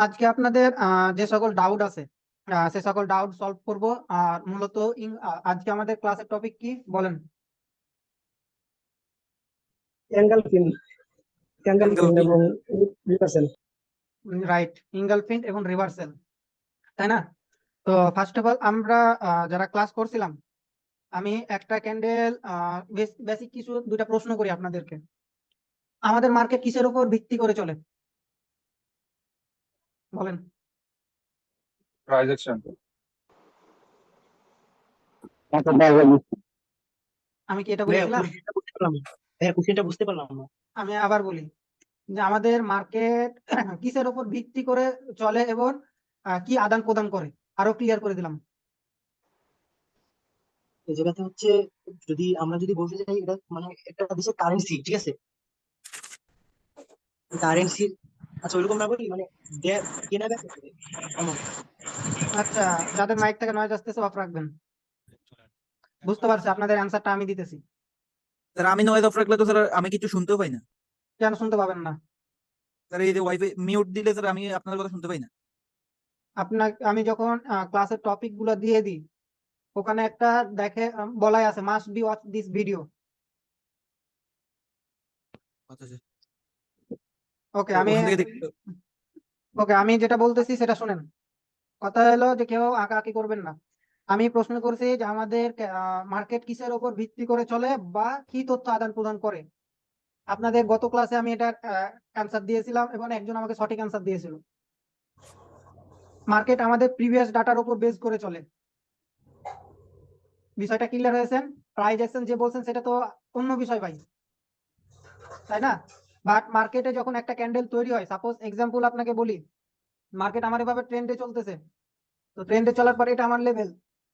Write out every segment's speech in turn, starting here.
আজকে আপনাদের যে সকল ডাউট আছে সে সকল ডাউট সলভ করব। আর মূলত আজকে আমাদের ক্লাসের টপিক কি বলেন? অ্যাঙ্গেল ফিন এবং রিভার্সাল। রাইট, ইঙ্গলফিন্ট এবং রিভার্সাল, তাই না? তো ফার্স্ট অফ অল আমরা যারা ক্লাস করছিলাম, আমি একটা ক্যান্ডেল বেসিক কিছু দুইটা প্রশ্ন করি আপনাদেরকে। আমাদের মার্কেট কিসের উপর ভিত্তি করে চলে বলেন? Price action. আমি কি এটা বলেছিলাম? কোশ্চেনটা বুঝতে পারলাম না। আমি আবার বলি যে আমাদের মার্কেট কিসের উপর ভিত্তি করে চলে এবং কি আদান প্রদান করে, আরো ক্লিয়ার করে দিলাম। এই জায়গাতে হচ্ছে, আমরা যদি বলতে চাই এটা মানে একটা দেশের কারেন্সি, ঠিক আছে? কারেন্সি, আচ্ছা ওইরকম না বলি, মানে কেনা বেচা করে, এমন। আচ্ছা, যাদের মাইক থেকে নয়েজ আসতেছে অফ রাখবেন। বুঝতে পারছি, আপনাদের অ্যান্সারটা আমি দিতেছি। স্যার আমি নয়েজ অফ রাখলে তো স্যার আমি কিছু শুনতেও পাই না। কেন শুনতে পাবেন না? স্যার এই যে ওয়াইফাই মিউট দিলে স্যার আমি আপনার কথা শুনতে পাই না। আমি যখন ক্লাসের টপিক গুলো দিয়ে দিই, ওখানে একটা দেখে বলাই আছে must be watch this video. আচ্ছা স্যার, ওকে, তো ওখান থেকে আমি যেটা বলতেছি সেটা শুনেন। কথা হলো যে কেউ আঁকাআঁকি করবেন না। আমি প্রশ্ন করছি যে আমাদের মার্কেট কিসের উপর ভিত্তি করে চলে বা কি তথ্য আদান প্রদান করে। আপনাদের গত ক্লাসে আমি এটা অ্যান্সার দিয়েছিলাম এবং একজন আমাকে সঠিক অ্যান্সার দিয়েছিল। মার্কেট আমাদের প্রিভিয়াস ডাটার উপর বেস করে চলে। বিষয়টা ক্লিয়ার হয়েছে? প্রাইস অ্যাকশন যে বলছেন সেটা তো অন্য বিষয় ভাই, তাই না? বাট মার্কেটে যখন একটা ক্যান্ডেল তৈরি হয়, সাপোজ এক্সাম্পল আপনাকে বলি, মার্কেট আমার এভাবে ট্রেন্ডে চলতেছে, তো ট্রেন্ডে চলার পরে এটা আমার লেভেল,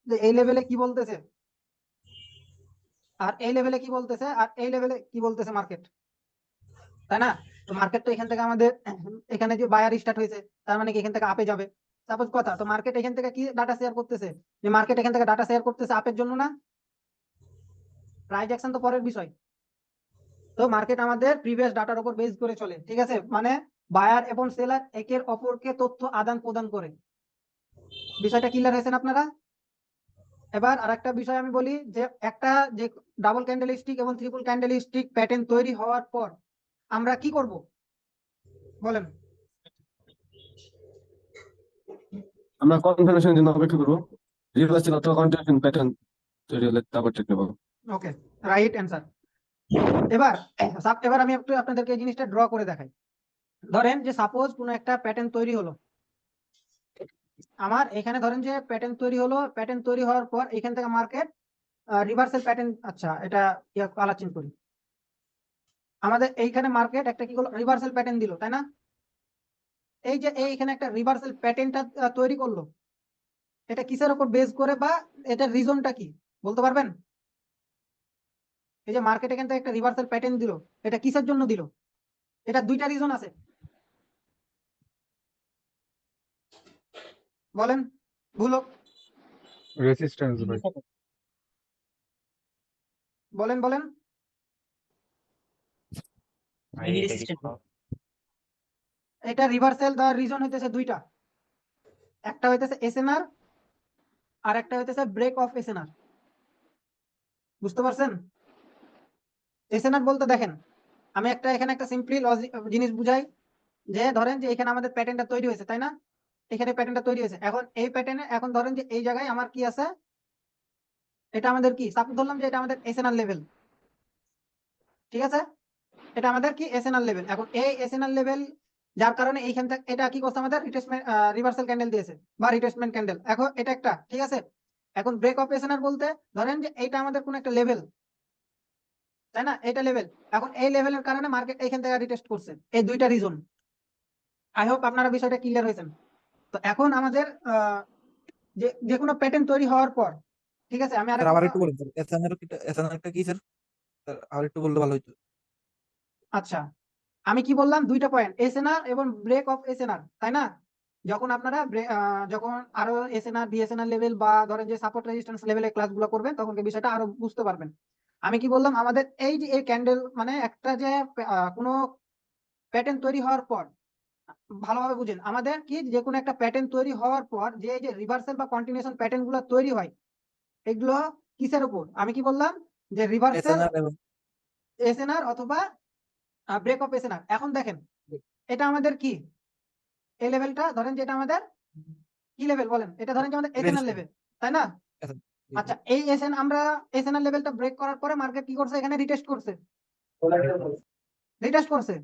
যে এই লেভেলে কি বলতেছে আর এই লেভেলে কি বলতেছে আর এই লেভেলে কি বলতেছে মার্কেট, তাই না? তো মার্কেট তো এখান থেকে আমাদের এখানে যে বায়ার স্টার্ট হয়েছে, তার মানে কি এখান থেকে আপে যাবে সাপোজ কথা। তো মার্কেট এখান থেকে কি ডাটা শেয়ার করতেছে, যে মার্কেট এখান থেকে ডাটা শেয়ার করতেছে আপের জন্য না? প্রাইস অ্যাকশন তো পরের বিষয়। তো মার্কেট আমাদের প্রিভিয়াস ডাটার উপর বেস করে চলে, ঠিক আছে? মানে বায়ার এবং সেলার একের অপরকে তথ্য আদান প্রদান করে। বিষয়টা ক্লিয়ার হয়েছে আপনারা? এবার আরেকটা বিষয় আমি বলি যে একটা যে ডাবল ক্যান্ডেলস্টিক এবং ট্রিপল ক্যান্ডেলস্টিক প্যাটার্ন তৈরি হওয়ার পর আমরা কি করব বলেন? আমরা কনফার্মেশনের জন্য অপেক্ষা করবো। রিভার্সাল অথবা কন্টিনিউশন প্যাটার্ন তৈরি হলে তারপর ট্রেড নেবো। ওকে, রাইট অ্যান্সার। এবার এবার আমি একটু আপনাদেরকে এই জিনিসটা ড্র করে দেখাই। ধরেন যে সাপোজ কোনো একটা প্যাটার্ন তৈরি হলো আমার এখানে, ধরেন যে প্যাটার্ন তৈরি হলো, প্যাটার্ন তৈরি হওয়ার পর এখান থেকে মার্কেট রিভার্সাল প্যাটার্ন, আচ্ছা এটা কালার চেঞ্জ করি। আমাদের এইখানে মার্কেট একটা কি করলো, রিভার্সাল প্যাটার্ন দিল, তাই না? এই যে এইখানে একটা রিভার্সাল প্যাটার্নটা তৈরি করলো, এটা কিসের উপর বেস করে বা এটার রিজনটা কি বলতে পারবেন? এই যে মার্কেট এখান থেকে একটা রিভার্সাল প্যাটার্ন দিল, এটা কিসের জন্য দিল? এটা দুইটা রিজন আছে, বলেন ভুল হোক। রেজিস্ট্যান্স ভাই। বলেন বলেন। এটা রিভার্সাল দেওয়ার রিজন হইতেছে দুইটা, একটা হইতেছে এসএনআর আর একটা হইতেছে ব্রেক অফ এসএনআর। বুঝতে পারছেন? এসএনআর বলতে দেখেন, আমি এখানে একটা সিম্পলি জিনিস বুঝাই, যে ধরেন যে এখানে আমাদের প্যাটার্নটা তৈরি হয়েছে, তাই না? এখানে প্যাটার্নটা তৈরি হয়েছে, এখন এই প্যাটার্নে এখন ধরেন যে এই জায়গায় আমার কি আছে, এটা আমাদের কি সাপোজ ধরলাম যে এটা আমাদের এসএনআর লেভেল, ঠিক আছে? এটা আমাদের কি এসএনআর লেভেল। এখন এই এসএনআর লেভেল যার কারণে এইখান থেকে এটা কি করছে আমাদের রিট্রেসমেন্ট রিভার্সাল ক্যান্ডেল দিয়েছে বা রিট্রেসমেন্ট ক্যান্ডেল। এখন এটা একটা, ঠিক আছে? এখন ব্রেক অফ এসএনআর বলতে ধরেন যে এইটা আমাদের কোন একটা লেভেল, তাই না? এটা লেভেল, এখন এই লেভেলের কারণে মার্কেট এইখান থেকে রিটেস্ট করছে। এই দুইটা রিজন, আই হোপ আপনারা বিষয়টা ক্লিয়ার হয়েছেন। তো এখন আমাদের যে কোনো প্যাটার্ন তৈরি হওয়ার পর, ঠিক আছে? আমি স্যার আবার একটু বলুন স্যার, এসএনআরটা কি স্যার? স্যার আর একটু বললে ভালো হতো। আচ্ছা, আমি কি বললাম, দুইটা পয়েন্ট, এসএনআর এবং ব্রেক অফ এসএনআর, তাই না? যখন আপনারা যখন আরো এসএনআর বিএসএনআর লেভেল বা ধরেন যে সাপোর্ট রেজিস্ট্যান্স লেভেলের ক্লাসগুলো করবেন তখন কি বিষয়টা আরো বুঝতে পারবেন। আমি কি বললাম, আমাদের এই যে এই ক্যান্ডেল মানে একটা যে কোনো প্যাটার্ন তৈরি হওয়ার পর ভালোভাবে বুঝেন, আমাদের কি যে কোনো একটা প্যাটার্ন তৈরি হওয়ার পর যে এই যে রিভার্সাল বা কন্টিনিউশন প্যাটার্ন গুলো তৈরি হয়, এগুলো কিসের উপর? আমি কি বললাম যে রিভার্সাল, এসএনআর এবং এসএনআর অথবা ব্রেক অফ এসএনআর। এখন দেখেন এটা আমাদের কি এই লেভেলটা ধরেন যে এটা আমাদের কি লেভেল বলেন, এটা ধরেন যে আমাদের এসএনআর লেভেল, তাই না? আচ্ছা, এই আমরা এসএনআর লেভেলটা ব্রেক করার পরে মার্কেট কি করছে, এখানে রিটেস্ট করছে, রিটেস্ট করছে।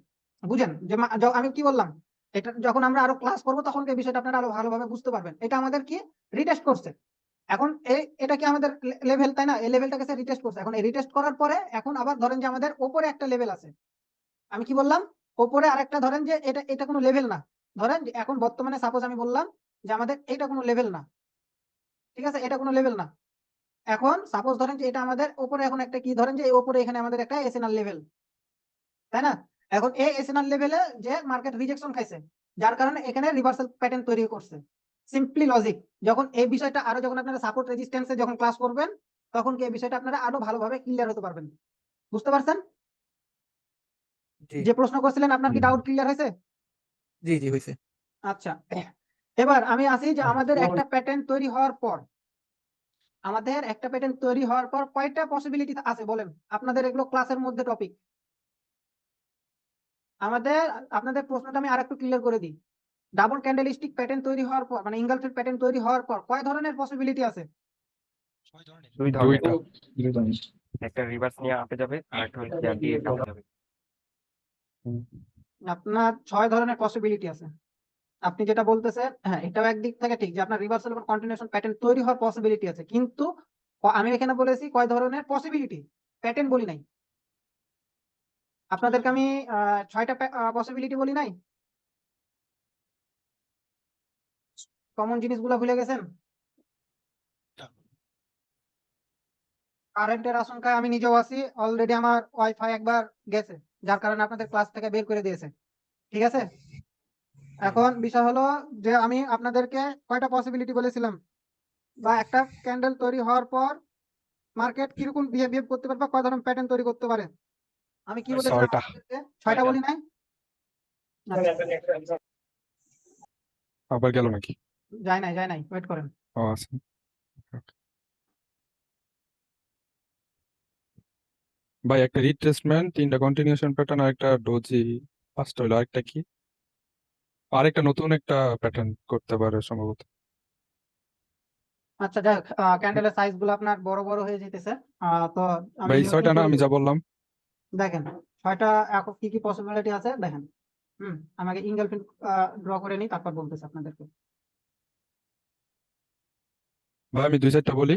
বুঝেন যে আমি কি বললাম, এটা যখন আমরা আরো ক্লাস করবো তখন এই বিষয়টা আপনারা আরো ভালোভাবে বুঝতে পারবেন। এটা আমাদের কি রিটেস্ট করছে। এখন এটা কি আমাদের লেভেল, তাই না? এই লেভেলটাকে সে রিটেস্ট করছে। এখন এই রিটেস্ট করার পরে এখন আবার ধরেন যে আমাদের উপরে একটা লেভেল আছে। আমি কি বললাম, উপরে আরেকটা, ধরেন যে এটা কোনো লেভেল না। ধরেন যে এখন বর্তমানে সাপোজ আমি বললাম যে আমাদের এটা কোনো লেভেল না, ঠিক আছে, এটা কোনো লেভেল না। এখন সাপোজ ধরেন যে এটা আমাদের উপরে এখন একটা কি, ধরেন যে এই উপরে এখানে আমাদের একটা এসএনআর লেভেল, তাই না? এখন এই এসএনআর লেভেলে যে মার্কেট রিজেকশন খাইছে, যার কারণে এখানে রিভার্সাল প্যাটার্ন তৈরি করছে। Simply logic. যখন এই বিষয়টা আরো যখন আপনারা সাপোর্ট রেজিস্ট্যান্সে যখন ক্লাস করবেন তখন কি এই বিষয়টা আপনারা আরো ভালোভাবে ক্লিয়ার হতে পারবেন। বুঝতে পারছেন? জি যে প্রশ্ন করছিলেন আপনার কি ডাউট ক্লিয়ার হয়েছে? জি জি হয়েছে। আচ্ছা, এবার আমি আসি যে আমাদের একটা প্যাটার্ন তৈরি হওয়ার পর, আমাদের একটা প্যাটার্ন তৈরি হওয়ার পর কয়টা পসিবিলিটি আছে বলেন? আপনাদের এগুলো ক্লাসের মধ্যে টপিক। আমাদের আপনাদের প্রশ্নটা আমি আরেকটু ক্লিয়ার করে দিই। ডাবল ক্যান্ডেলস্টিক প্যাটার্ন তৈরি হওয়ার পর, মানে ইনগালফিং প্যাটার্ন তৈরি হওয়ার পর কয় ধরনের পসিবিলিটি আছে? দুই ধরনের, দুইটা একটা রিভার্স নিয়ে আপে যাবে আর একটা হচ্ছে দিয়ে ডাউন যাবে। আপনার 6 ধরনের পসিবিলিটি আছে। আপনি যেটা বলতেছেন, হ্যাঁ, এটাও একদিক থেকে ঠিক যে আপনার রিভার্সাল এবং কন্টিনিউশন প্যাটার্ন তৈরি হওয়ার পসিবিলিটি আছে, কিন্তু আমি এখানে বলেছি কয় ধরনের পসিবিলিটি, প্যাটার্ন বলি নাই। আপনাদেরকে আমি 6টা পসিবিলিটি বলি নাই? কমন জিনিসগুলো ভুলে গেছেন? কারেন্টের আশঙ্কায় আমি নিজেও আছি, অলরেডি আমার ওয়াইফাই একবার গেছে, যার কারণে আপনাদের ক্লাস থেকে বের করে দিয়েছে। ঠিক আছে, এখন বিষয় হলো যে আমি আপনাদেরকে কয়টা পসিবিলিটি বলেছিলাম, বা একটা ক্যান্ডেল তৈরি হওয়ার পর মার্কেট কিরকম বিহেভ করতে পারে বা কয় ধরনের প্যাটার্ন তৈরি করতে পারে। আমি কি বলেছিলাম 6টা। আপনাদেরকে? 6টা বলি নাই? আচ্ছা, আবার গেল নাকি? যায় নাই, ওয়েট করেন। ও আচ্ছা। ভাই একটা রিট্রেসমেন্ট, 3টা কন্টিনিউশন প্যাটার্ন আর একটা ডোজি, 5টা হলো। আরেকটা কি? আরেকটা নতুন একটা প্যাটার্ন করতে পারে সম্ভবত। আচ্ছা, যাই হোক, ক্যান্ডেলের সাইজ গুলো আপনার বড় বড় হয়ে যেতেছে। তো আমি ভাই নতুন 6টা না করে আমি যা বললাম? দেখেন 6টা এখন কি কি পসিবিলিটি আছে দেখেন। আমাকে ইনগালফিং ড্র করে নিই, তারপর বলতেছি আপনাদেরকে। ভাই আমি 2-4টা বলি।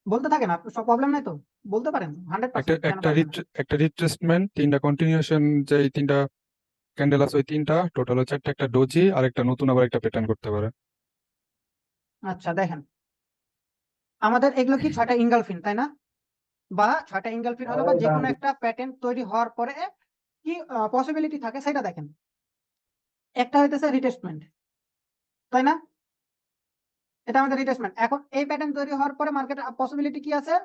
বলতে থাকেন, আপনার সব প্রবলেম নাই তো, বলতে পারেন, একটা 100%, কেন একটা পারবেন না? একটা রিট্রেসমেন্ট, 3টা কন্টিনিউশন, যে এই 3টা ক্যান্ডেল আছে ওই 3টা টোটাল হচ্ছে একটা ডোজি আর একটা নতুন আবার একটা প্যাটার্ন করতে পারে। আচ্ছা, দেখেন আমাদের এগুলো কি 6টা ইনগালফিন, তাই না? বা 6টা ইনগালফিন হলো বা যে কোনো একটা প্যাটার্ন তৈরি হওয়ার পরে কি পসিবিলিটি থাকে সেটা দেখেন। একটা হইতেছে রিটেস্টমেন্ট, তাই না? এটা আমাদের রিটেস্টমেন্ট। এখন এই প্যাটার্ন তৈরি হওয়ার পরে মার্কেটের পসিবিলিটি কি আছে,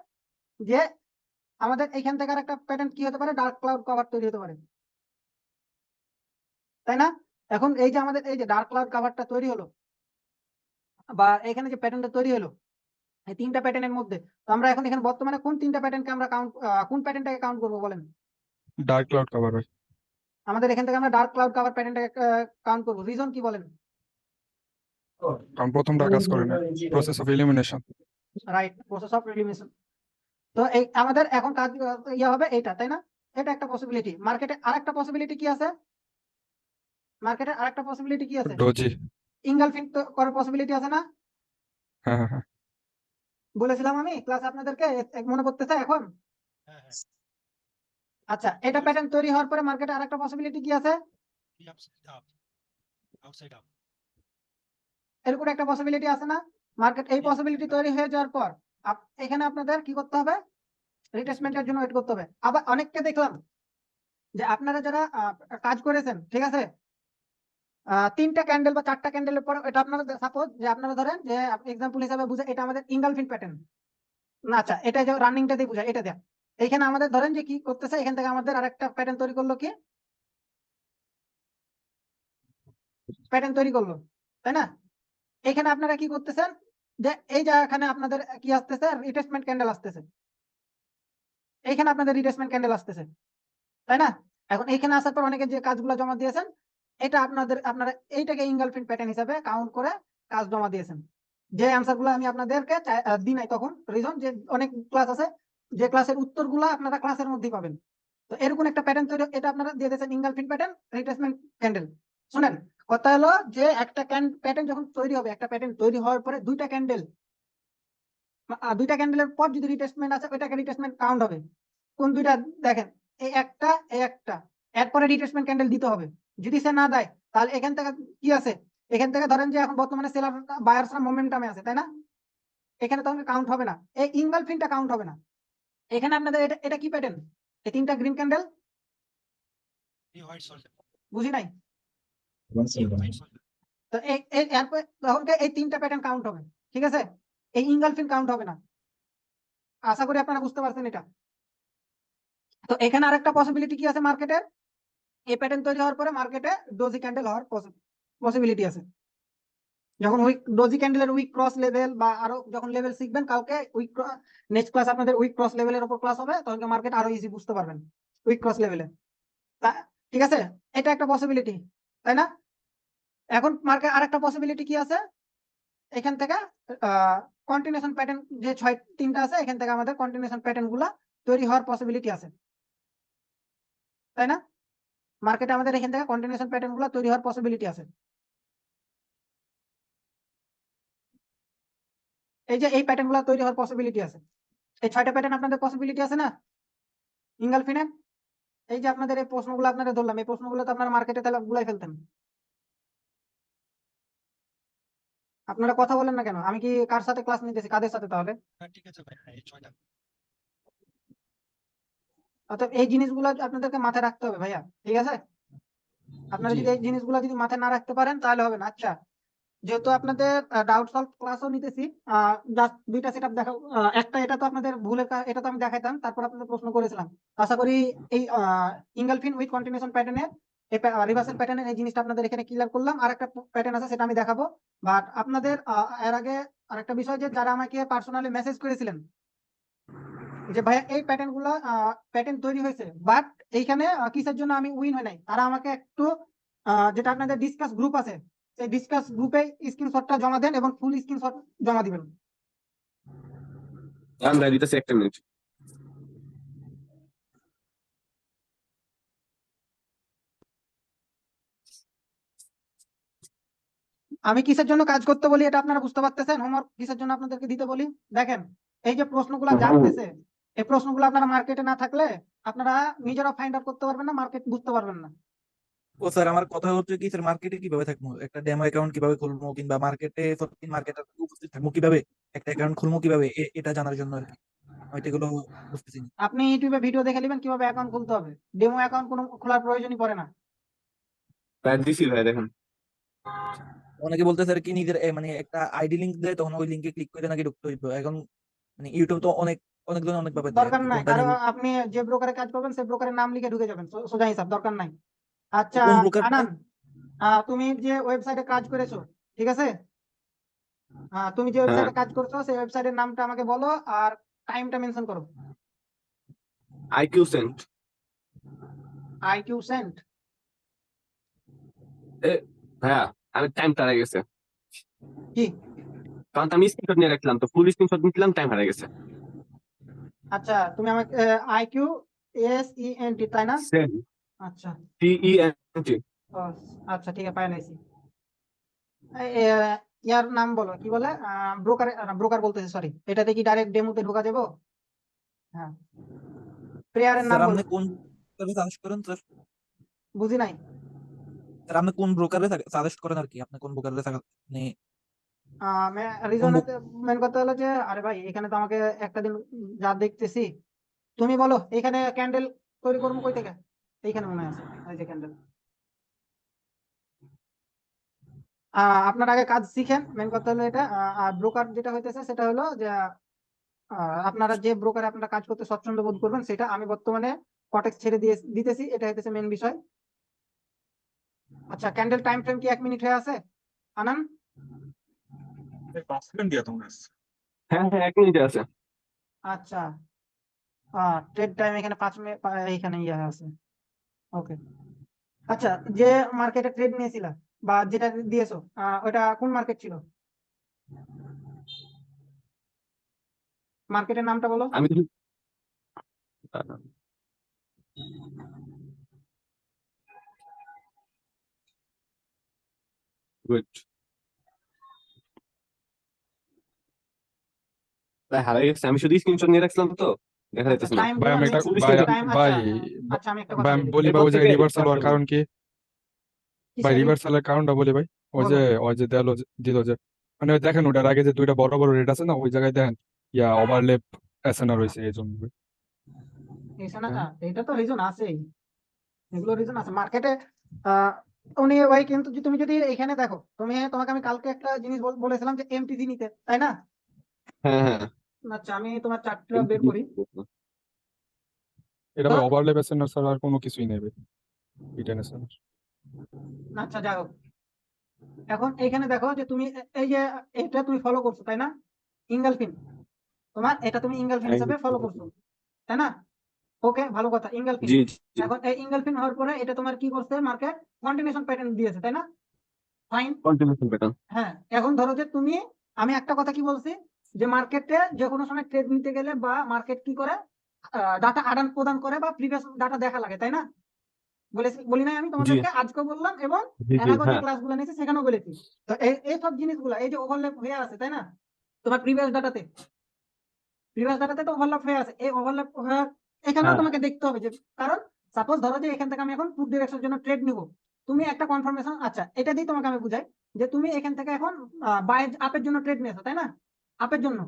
যে আমাদের এখান থেকে আর একটা প্যাটার্ন কি হতে পারে, ডার্ক ক্লাউড কভার তৈরি হতে পারে, তাই না? এখন এই যে আমাদের এই যে ডার্ক ক্লাউড কভারটা তৈরি হলো, বা এখানে যে প্যাটার্নটা তৈরি হলো, এই 3টা প্যাটার্নের মধ্যে, তো আমরা এখন এখানে বর্তমানে কোন 3টা প্যাটার্নকে আমরা কোন প্যাটার্নটাকে কাউন্ট করবো বলেন? ডার্ক ক্লাউড কভার হয়। আমাদের এখান থেকে আমরা ডার্ক ক্লাউড কভার প্যাটার্নটাকে কাউন্ট করবো। রিজন কি বলেন? কারণ প্রথমটা কাজ করে না, process of elimination. Right, process of elimination. তো এই আমাদের এখন কাজ ইয়ে হবে এইটা, তাই না? এটা একটা পসিবিলিটি। মার্কেটে আরেকটা পসিবিলিটি কি আছে? মার্কেটে আরেকটা পসিবিলিটি কি আছে? ডোজি। ইনগালফিং করার পসিবিলিটি আছে না? হ্যাঁ হ্যাঁ হ্যাঁ। বলেছিলাম আমি ক্লাসে আপনাদেরকে, মনে পড়তেছে এখন? আচ্ছা, এটা প্যাটার্ন তৈরি হওয়ার পরে মার্কেটে আরেকটা পসিবিলিটি কি আছে? এরকম একটা পসিবিলিটি আছে না? মার্কেট এই পসিবিলিটি তৈরি হয়ে যাওয়ার পর এখানে আপনাদের কি করতে হবে? রিটেস্টমেন্টের জন্য ওয়েট করতে হবে। আবার অনেককে দেখলাম যে আপনারা যারা কাজ করেছেন, ঠিক আছে, 3টা ক্যান্ডেল বা 4টা ক্যান্ডেলের পর, এটা আপনারা সাপোজ যে আপনারা ধরেন যে এক্সাম্পল হিসাবে বুঝে, এটা আমাদের ইনগালফিং প্যাটার্ন না। আচ্ছা, এটা যে রানিংটা দিয়ে বুঝায়, এটা দেখ। এইখানে আমাদের ধরেন যে কি করতেছে, এখান থেকে আমাদের আরেকটা প্যাটার্ন তৈরি করলো কি, প্যাটার্ন তৈরি করলো, তাই না? এখানে আপনারা কি করতেছেন, যে এই যে এখানে আপনাদের কি আসতেছে, রিট্রেসমেন্ট ক্যান্ডেল আসতেছে, এইখানে আপনাদের রিট্রেসমেন্ট ক্যান্ডেল আসতেছে, তাই না? এখন এইখানে আসার পর অনেকে যে কাজগুলো জমা দিয়েছেন, এটা আপনারা এইটাকে ইনগালফিং প্যাটার্ন হিসাবে কাউন্ট করে কাজ জমা দিয়েছেন। যে অ্যান্সার গুলো আমি আপনাদেরকে দিই নাই তখন, রিজন যে অনেক ক্লাস আছে, যে ক্লাসের উত্তরগুলো আপনারা ক্লাসের মধ্যেই পাবেন। তো এরকম একটা প্যাটার্ন তৈরি, এটা আপনারা দিয়ে দিয়েছেন ইনগালফিং প্যাটার্ন, রিট্রেসমেন্ট ক্যান্ডেল। শুনেন, কথা হলো যে একটা প্যাটার্ন যখন তৈরি হবে, একটা প্যাটার্ন তৈরি হওয়ার পরে দুইটা ক্যান্ডেলের পর যদি রিট্রেসমেন্ট আছে, ওইটাকে রিট্রেসমেন্ট কাউন্ট হবে। কোন দুইটা দেখেন, এই একটা এরপরে রিট্রেসমেন্ট ক্যান্ডেল দিতে হবে। যদি সে না দেয়, তাহলে এখান থেকে কি আছে, এখান থেকে ধরেন যে এখন বর্তমানে সেলার বায়ার্সরা মোমেন্টামে আছে, তাই না? এখানে তখন কাউন্ট হবে না, এই ইনগালফিংটা কাউন্ট হবে না। এখানে আপনাদের এটা এটা কি প্যাটার্ন, এই তিনটা গ্রিন ক্যান্ডেল, বুঝি নাই। তো এরপর তখন এই তিনটা প্যাটার্ন কাউন্ট হবে, ঠিক আছে? এই ইনগালফিং কাউন্ট হবে না। আশা করি আপনারা বুঝতে পারছেন এটা। তো এখানে আরেকটা পসিবিলিটি কি আছে মার্কেটের, এই প্যাটার্ন তৈরি হওয়ার পরে মার্কেটে ডোজি ক্যান্ডেল হওয়ার পসিবিলিটি আছে। যখন ডোজি ক্যান্ডেলের উইক ক্রস লেভেল বা আরো যখন লেভেল শিখবেন কালকে, নেক্সট ক্লাস আপনাদের উইক ক্রস লেভেলের উপর ক্লাস হবে, তখন মার্কেট আরো ইজি বুঝতে পারবেন উইক ক্রস লেভেলে। ঠিক আছে, এটা একটা পসিবিলিটি, তাই না? এখন মার্কেট আরেকটা পসিবিলিটি কি আছে, এখান থেকে কন্টিনিউশন প্যাটার্ন যে তিনটা আছে, এখান থেকে আমাদের কন্টিনিউশন প্যাটার্ন গুলা তৈরি হওয়ার পসিবিলিটি আছে, তাই না? মার্কেটে আমাদের এখান থেকে কন্টিনিউশন প্যাটার্ন গুলো তৈরি হওয়ার পসিবিলিটি আছে। এই যে এই প্যাটার্ন গুলো তৈরি হওয়ার পসিবিলিটি আছে, এই 6টা প্যাটার্ন আপনাদের পসিবিলিটি আছে না ইনগালফিনে? এই যে আপনাদের এই প্রশ্নগুলো আপনাদের ধরলাম, এই প্রশ্নগুলো তো আপনারা মার্কেটে তাহলে গুলাই ফেলতেন। আপনারা কথা বলেন না কেন? আমি কি কার সাথে ক্লাস নিতেছি, কাদের সাথে তাহলে? ঠিক আছে ভাই, হ্যাঁ, এই 6টা। অর্থাৎ এই জিনিসগুলো আপনাদেরকে মাথায় রাখতে হবে ভাইয়া, ঠিক আছে? আপনারা যদি এই জিনিসগুলো যদি মাথায় না রাখতে পারেন তাহলে হবে না। আচ্ছা, যেহেতু আপনাদের ডাউট সলভ ক্লাসও নিতেছি, জাস্ট দুইটা সেটআপ দেখা, একটা এটা তো আপনাদের ভুলের এটা তো আমি দেখাইতাম, তারপর আপনাদের প্রশ্ন করেছিলাম। আশা করি এই ইনগালফিন উইথ কন্টিনিউশন প্যাটার্নের, এই রিভার্সাল প্যাটার্নের এই জিনিসটা আপনাদের এখানে ক্লিয়ার করলাম। আর একটা প্যাটার্ন আছে, সেটা আমি দেখাবো। বাট আপনাদের এর আগে আরেকটা বিষয়, যে যারা আমাকে পার্সোনালি মেসেজ করেছিলেন যে ভাইয়া এই প্যাটার্ন গুলো প্যাটার্ন তৈরি হয়েছে, বাট এইখানে কিসের জন্য আমি উইন হয় নাই, তারা আমাকে একটু যেটা আপনাদের ডিসকাস গ্রুপ আছে, সেই ডিসকাস গ্রুপে স্ক্রিনশটটা জমা দেন এবং ফুল স্ক্রিনশট জমা দিবেন। আমরা দিতেছি একটা মিনিট। আমি কিসের জন্য কাজ করতে বলি এটা আপনারা বুঝতে পারতেছেন? হোমওয়ার্ক কিসের জন্য আপনাদেরকে দিতে বলি? দেখেন, এই যে প্রশ্নগুলো জানতেছে, এই প্রশ্নগুলো আপনারা মার্কেটে না থাকলে আপনারা নিজেরা ফাইন্ড আউট করতে পারবেন না, মার্কেট বুঝতে পারবেন না। ও স্যার, আমার কথা হচ্ছে কি স্যার, মার্কেটে কিভাবে থাকবো, একটা ডেমো অ্যাকাউন্ট কিভাবে খুলবো, কিংবা মার্কেটে মার্কেটার উপস্থিত থাকবো কিভাবে, একটা অ্যাকাউন্ট খুলবো কিভাবে, এটা জানার জন্য আর কি। আমি তো এগুলো বুঝতেছি না। আপনি ইউটিউবে ভিডিও দেখে নেবেন কিভাবে অ্যাকাউন্ট খুলতে হবে, ডেমো অ্যাকাউন্ট কোনো খোলার প্রয়োজনই পড়ে না। ভাই দিছি ভাই, দেখেন। অনেকে বলতে স্যার কি নিজের মানে একটা আইডি লিংক দেয়, তখন ওই লিংকে ক্লিক করে নাকি ঢুকতে হইবে। এখন মানে ইউটিউব তো অনেক জন অনেক ভাবে দেয় আর দরকার কি, নাই, কোনটা আর নিব। আপনি যে ব্রোকারে কাজ করবেন সেই ব্রোকারের নাম লিখে ঢুকে যাবেন, সোজা হিসাব, দরকার নাই। আচ্ছা কোন ব্রোকার? আনান, তুমি যে ওয়েবসাইটে কাজ করেছো, ঠিক আছে, তুমি যে হ্যাঁ, ওয়েবসাইটে কাজ করছো সেই ওয়েবসাইটের নামটা আমাকে বলো আর টাইমটা মেনশন করো। IQ cent. IQ cent. এ ভাইয়া, আমি টাইমটা হারিয়ে গেছে, কি? কারণ তো আমি স্ক্রিনশট নিয়ে রাখলাম, তো ফুল স্ক্রিনশট নিলাম, টাইম হারিয়ে গেছে। আচ্ছা, তুমি আমাকে আইকিউ SENT, তাই না? সেন্ট, আচ্ছা, TENT। ও, আচ্ছা ঠিক আছে, পাই নাইছি। ইয়ার নাম বলো, কি বলে? ব্রোকার বলতেছে, সরি, এটাতে কি ডাইরেক্ট ডেমোতে ঢোকা যাবো? হ্যাঁ, প্লেয়ারের নাম স্যার বলো। আপনি কোন সাজেস্ট করেন স্যার? বুঝি নাই। স্যার আপনি কোন ব্রোকারে সাজেস্ট করেন আর কি, আপনি কোন ব্রোকারে মানে রিজন মেন কথা হলো যে, আরে ভাই এখানে তো আমাকে একটা দিন যা দেখতেছি, তুমি বলো এখানে ক্যান্ডেল তৈরি করবো কই থেকে? এইখানে মনে আছে, এই যে ক্যান্ডেল। আপনার আগে কাজ শিখেন, মেন কথা হলো এটা। আর ব্রোকার যেটা হইতেছে সেটা হলো যে, আপনারা যে ব্রোকারে আপনারা কাজ করতে স্বচ্ছন্দ বোধ করবেন, সেটা আমি বর্তমানে কটেক্স ছেড়ে দিতেছি, এটা হইতেছে মেন বিষয়। আচ্ছা, ক্যান্ডেল টাইম ফ্রেম কি 1 মিনিট হয়ে আছে? আনান, হ্যাঁ হ্যাঁ 1 মিনিটে আছে। আচ্ছা, ট্রেড টাইম এখানে 5 মিনিট, এখানে ইয়ে আছে। ওকে, আচ্ছা, যে মার্কেটে ট্রেড নিয়েছিলা বা যেটা দিয়েছো, ওটা কোন মার্কেট ছিল? মার্কেটের নামটা বলো। আমি তো wait, ভাই হারাই গেছে, আমি শুধু স্ক্রিনশট নিয়ে রাখছিলাম তো দেখা আচ্ছা, যাইতেছে না। টাইম ভাই গুলো আমি নেই, একটা পুলিশ ভাই টাইম, ভাই আচ্ছা, আমি একটা ভাই কথা আমি বলি। বলি ভাই, ওই যে এরপর থেকে রিভার্সাল হওয়ার কাজটা কারণ কি? ভাই কিসের রিভার্সালের কারণটা বলি ভাই। ওই বলো। যে দিল যে, মানে ওই দেখেন ওটার আগে যে দুইটা বড় বড় রেট আছে না, ওই জায়গায় দেখেন ওভারলেপ এসএনআর হয়েছে এই জন্য ভাই। এখানে হ্যাঁ এটা তো রিজন আছেই, এগুলো রিজন আছে মার্কেটে। উনি ভাই, কিন্তু তুমি যদি এখানে দেখো, তোমাকে আমি কালকে একটা জিনিস বলেছিলাম যে এমটিজি নিতে, তাই না? হ্যাঁ হ্যাঁ আচ্ছা, আমি তোমার চার্টটা বের করি। এটা তো ভাই ওভারলেপ এসএনআর ছাড়া আর কোনো কিছুই নেই ভাই, রিটেন এসএনআর। আচ্ছা, যাই হোক, এখন এইখানে দেখো যে তুমি এই যে এটা তুমি ফলো করছো, তাই না? ইঙ্গালফিন, তোমার এটা তুমি ইঙ্গালফিন হিসাবে ফলো করছো, তাই না? ওকে, ভালো কথা, ইঙ্গালফিন। জি জি এখন এই ইঙ্গালফিন হওয়ার পরে এটা তোমার কি করছে, মার্কেট কন্টিনিউশন প্যাটার্ন দিয়েছে, তাই না? ফাইন। Continuation pattern. হ্যাঁ, এখন ধরো যে আমি একটা কথা কি বলছি, যে মার্কেটে যে কোনো সময় ট্রেড নিতে গেলে বা মার্কেট কি করে, ডাটা আদান প্রদান করে বা প্রিভিয়াস ডাটা দেখা লাগে, তাই না? বলি নাই আমি জি তোমাদেরকে, আজকে বললাম এবং জি এর জি আগে যে হ্যাঁ ক্লাসগুলো নিয়েছি সেখানেও বলেছি। তো এই সব জিনিসগুলো, এই যে ওভারল্যাপ হয়ে আছে, তাই না? তোমার প্রিভিয়াস ডাটাতে তো ওভারল্যাপ হয়ে আছে, এই ওভারল্যাপ এখানেও হ্যাঁ তোমাকে দেখতে হবে যে, কারণ সাপোজ ধরো যে এখান থেকে আমি এখন পুট ডিরেকশনের জন্য ট্রেড নিব, তুমি একটা কনফার্মেশন, আচ্ছা এটা দিয়ে তোমাকে আমি বুঝাই, যে তুমি এখান থেকে এখন বাই আপের জন্য ট্রেড নিয়েছো, তাই না? আপের জন্য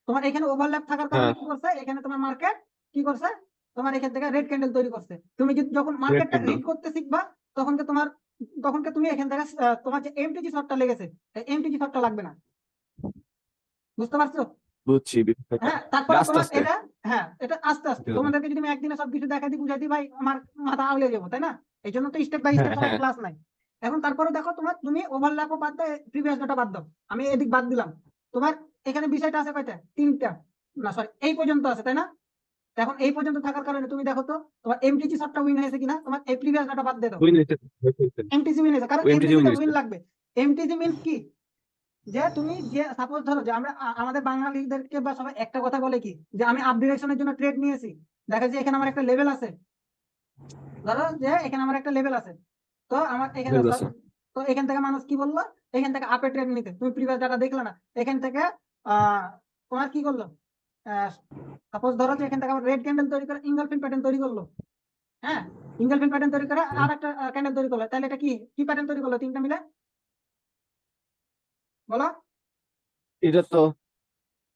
তোমার এখানে ওভারল্যাপ থাকার কারণে হ্যাঁ কি করছে, এখানে তোমার মার্কেট কি করছে, তোমার এখান থেকে রেড ক্যান্ডেল তৈরি করছে। তুমি যখন রেড মার্কেটটা ক্যান্ডেল। রিড করতে শিখবা, তখনকে তুমি এখান থেকে তোমার যে এমটিজি শর্টটা লেগেছে, এমটিজি শর্টটা লাগবে না। বুঝতে পারছো? বুঝছি বিষয়টা। হ্যাঁ, এটা তারপরে আস্তে তোমার আস্তে এটা, হ্যাঁ, এটা আস্তে আস্তে, তোমাদেরকে যদি আমি একদিনে সবকিছু দেখাই দিই, বুঝাই দিই, ভাই আমার মাথা আউলে যাবো, তাই না? এই জন্য তো স্টেপ বাই হ্যাঁ স্টেপ সবাই হ্যাঁ ক্লাস নাই। এখন তারপরে দেখো, তুমি ওভারল্যাপও বাদ দাও, প্রিভিয়াস ডাটা বাদ দাও, আমি এদিক বাদ দিলাম। তোমার এখানে বিষয়টা আছে কয়টা, 3টা, না সরি, এই পর্যন্ত আছে, তাই না? তো এখন এই পর্যন্ত থাকার কারণে তুমি দেখো তো তোমার এমটিজি শর্টটা উইন হয়েছে কিনা, তোমার এই প্রিভিয়াস ডাটা বাদ দিয়ে দাও। উইন হয়েছে হয়েছে। এমটিজি উইন হয়েছে, কারণ ওএমটিজি উইন এমটিজিটা হয়েছে। উইন লাগবে। এমটিজি মিন্স কি, যে তুমি যে সাপোজ ধরো যে আমরা আমাদের বাঙালিদেরকে বা সবাই একটা কথা বলে কি, যে আমি আপ ডিরেকশনের জন্য ট্রেড নিয়েছি, দেখা যায় এখানে আমার একটা লেভেল আছে, ধরো যে এখানে আমার একটা লেভেল আছে, তো আমার এখানে ঠিক আছে। তো এখান থেকে মানুষ কি বললো, এখান থেকে আপে ট্রেড নিতে, তুমি প্রিভিয়াস ডাটা দেখলে না, এখান থেকে তোমার কি করলো, সাপোজ ধরো যে এখান থেকে আমার রেড ক্যান্ডেল তৈরি করে ইঙ্গলফিন প্যাটার্ন তৈরি করলো। হ্যাঁ, ইঙ্গলফিন প্যাটার্ন তৈরি করে আর একটা ক্যান্ডেল তৈরি করলো, তাহলে এটা কি কি প্যাটার্ন তৈরি করলো, তিনটা মিলে বলো। এটা তো